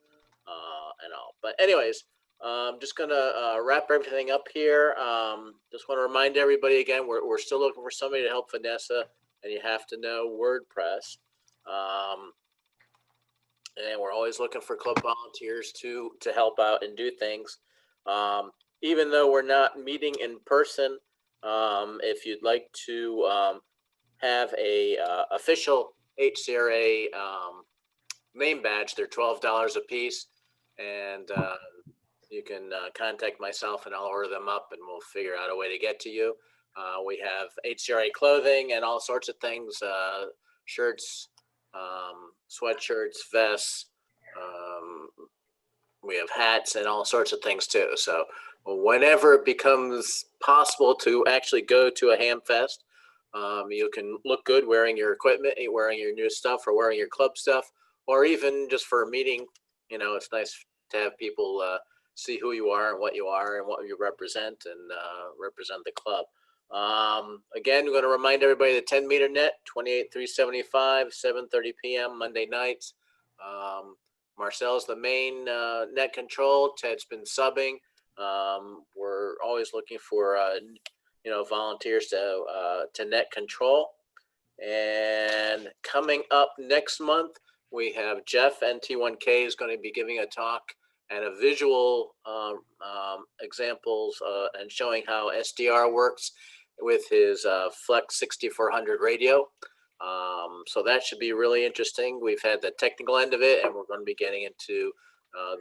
and all. But anyways, I'm just gonna wrap everything up here. Just want to remind everybody again, we're still looking for somebody to help Vanessa, and you have to know WordPress. And we're always looking for club volunteers to help out and do things. Even though we're not meeting in person, if you'd like to have a official HCRA name badge, they're $12 a piece, and you can contact myself and I'll order them up, and we'll figure out a way to get to you. We have HCRA clothing and all sorts of things, shirts, sweatshirts, vests. We have hats and all sorts of things too. So whenever it becomes possible to actually go to a ham fest, you can look good wearing your equipment, wearing your new stuff, or wearing your club stuff, or even just for a meeting. You know, it's nice to have people see who you are and what you represent, and represent the club. Again, we're going to remind everybody the 10-meter net, 28,375, 7:30 p.m. Monday nights. Marcel's the main net control. Ted's been subbing. We're always looking for volunteers to net control. And coming up next month, we have Jeff, NT1K, is going to be giving a talk and a visual examples and showing how SDR works with his Flex 6400 radio. So that should be really interesting. We've had the technical end of it, and we're going to be getting into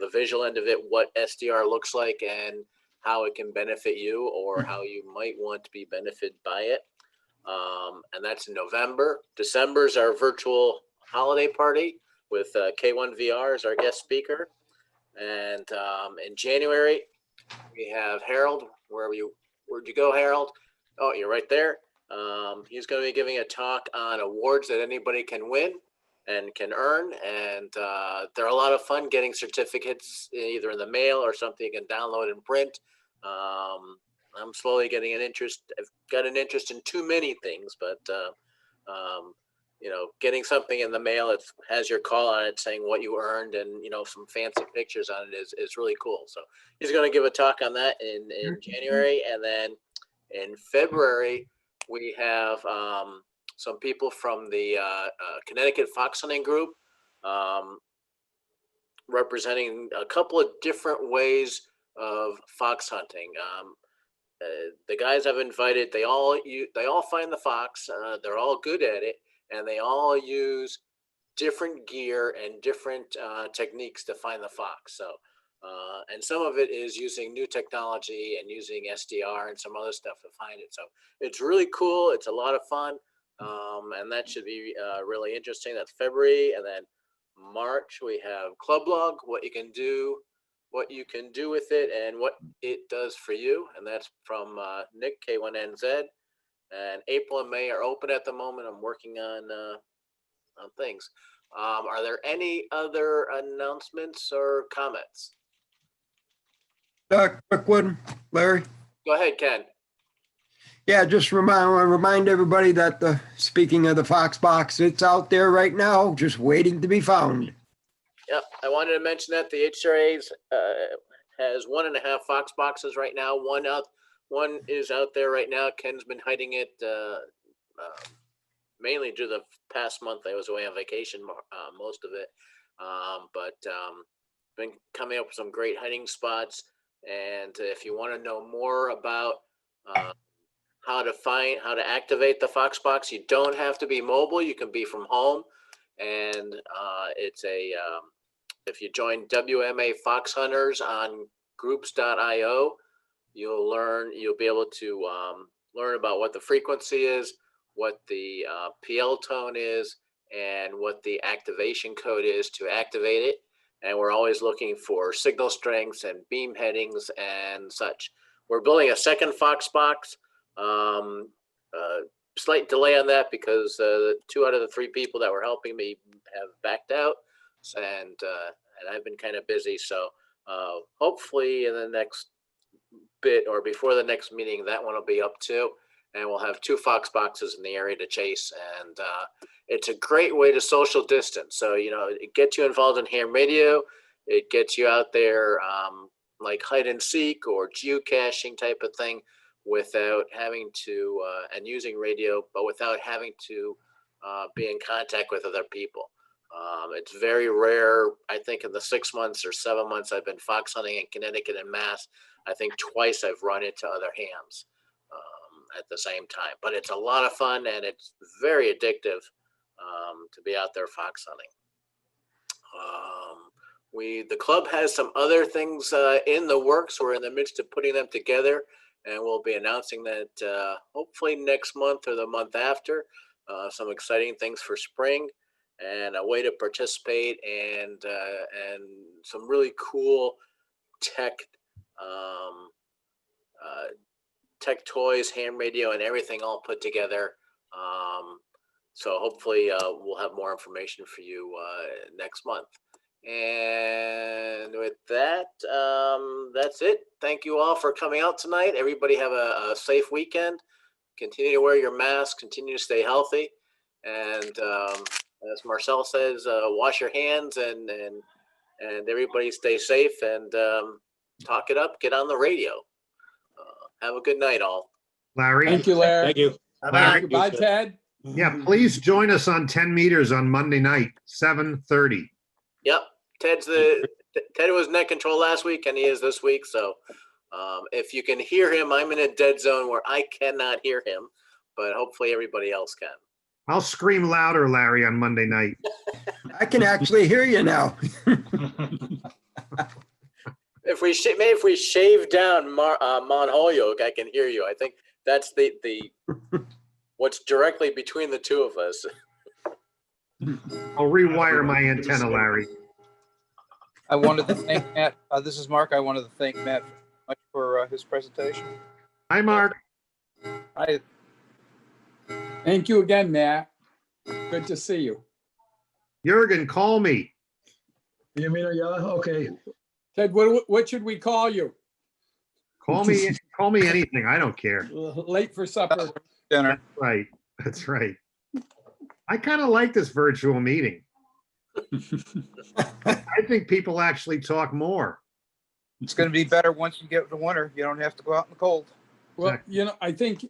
the visual end of it, what SDR looks like and how it can benefit you, or how you might want to be benefited by it. And that's in November. December is our virtual holiday party with K1VR as our guest speaker. And in January, we have Harold. Where'd you go, Harold? Oh, you're right there. He's going to be giving a talk on awards that anybody can win and can earn. And they're a lot of fun, getting certificates either in the mail or something you can download and print. I'm slowly getting an interest. I've got an interest in too many things, but getting something in the mail. It has your call on it saying what you earned and, some fancy pictures on it is really cool. So he's going to give a talk on that in January. And then in February, we have some people from the Connecticut Fox Hunting Group representing a couple of different ways of fox hunting. The guys I've invited, they all find the fox. They're all good at it, and they all use different gear and different techniques to find the fox. So, and some of it is using new technology and using SDR and some other stuff to find it. So it's really cool. It's a lot of fun, and that should be really interesting. That's February, and then March we have Club Log, what you can do with it and what it does for you. And that's from Nick K1NZ. And April and May are open at the moment. I'm working on things. Are there any other announcements or comments? Quick one, Larry. Go ahead, Ken. Yeah, just remind everybody that speaking of the Fox box, it's out there right now, just waiting to be found. Yep, I wanted to mention that the HRA has 1.5 Fox boxes right now. One is out there right now. Ken's been hiding it mainly due to the past month. I was away on vacation, most of it, but been coming up with some great hiding spots. And if you want to know more about how to activate the Fox box, you don't have to be mobile. You can be from home, and it's if you join WMA Fox Hunters on groups.io, you'll be able to learn about what the frequency is, what the PL tone is, and what the activation code is to activate it. And we're always looking for signal strengths and beam headings and such. We're building a second Fox box. Slight delay on that because 2 out of the 3 people that were helping me have backed out, and I've been kind of busy. So hopefully in the next bit or before the next meeting, that one will be up too, and we'll have 2 Fox boxes in the area to chase. And it's a great way to social distance. So it gets you involved in ham radio. It gets you out there like hide and seek or geocaching type of thing, without having to and using radio, but without having to be in contact with other people. It's very rare. I think in the 6 months or 7 months I've been fox hunting in Connecticut and Mass, I think twice I've run into other hams at the same time. But it's a lot of fun, and it's very addictive to be out there fox hunting. The club has some other things in the works. We're in the midst of putting them together, and we'll be announcing that hopefully next month or the month after. Some exciting things for spring, and a way to participate, and some really cool tech toys, ham radio, and everything all put together. So hopefully we'll have more information for you next month. And with that, that's it. Thank you all for coming out tonight. Everybody have a safe weekend. Continue to wear your mask. Continue to stay healthy. And as Marcel says, wash your hands, and everybody stay safe, and talk it up. Get on the radio. Have a good night, all. Larry. Thank you, Larry. Thank you. Larry. Bye, Ted. Yeah, please join us on 10 meters on Monday night, 7:30. Yep. Ted was net control last week, and he is this week. So if you can hear him, I'm in a dead zone where I cannot hear him, but hopefully everybody else can. I'll scream louder, Larry, on Monday night. I can actually hear you now. If we shave down Mon Holyoke, I can hear you. I think that's the what's directly between the two of us. I'll rewire my antenna, Larry. I wanted to thank Matt. This is Mark. I wanted to thank Matt much for his presentation. Hi, Mark. Hi. Thank you again, Matt. Good to see you. Jurgen, call me. You mean, yeah, okay. Ted, what should we call you? Call me anything. I don't care. Late for supper. Dinner. That's right. That's right. I kind of like this virtual meeting. I think people actually talk more. It's going to be better once you get the winter. You don't have to go out in the cold. Well, you know, I think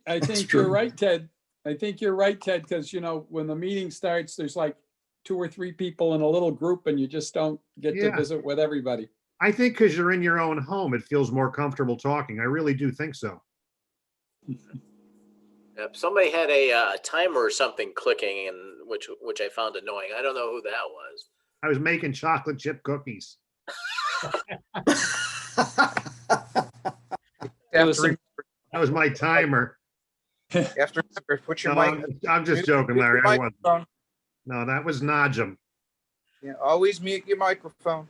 you're right, Ted. I think you're right, Ted, because, you know, when the meeting starts, there's like 2 or 3 people in a little group and you just don't get to Yeah. visit with everybody. I think because you're in your own home, it feels more comfortable talking. I really do think so. Yep. Somebody had a timer or something clicking, and which I found annoying. I don't know who that was. I was making chocolate chip cookies. That was my timer. After put your No, mic. I'm just joking, mute your Larry. I wasn't. microphone. No, that was Najim. Yeah, always mute your microphone.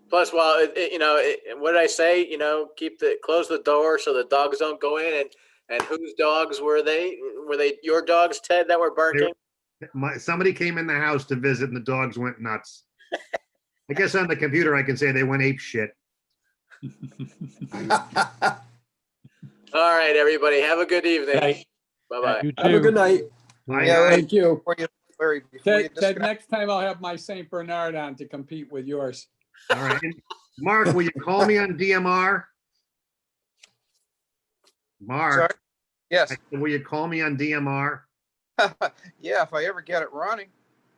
Plus, well, what did I say? You know, close the door so the dogs don't go in. And whose dogs were they? Were they your dogs, Ted, that were barking? Somebody came in the house to visit and the dogs went nuts. I guess on the computer I can say they went ape shit. All right, everybody. Have a good evening. Bye-bye. You Have a good night. Thank you. Larry, Ted, next time I'll have my St. Bernard on to compete with yours. All right. Mark, will you call me on DMR? Mark. Sorry? Yes. Will you call me on DMR? Yeah, if I ever get it running.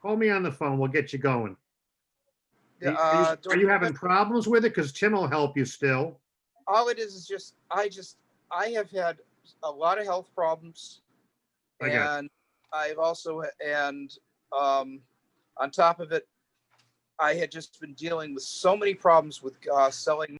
Call me on the phone. We'll get you going. Yeah, Are you having problems with it? Because Tim will help you still. All it is just I have had a lot of health problems, and I've also on top of it, I had just been dealing with so many problems with selling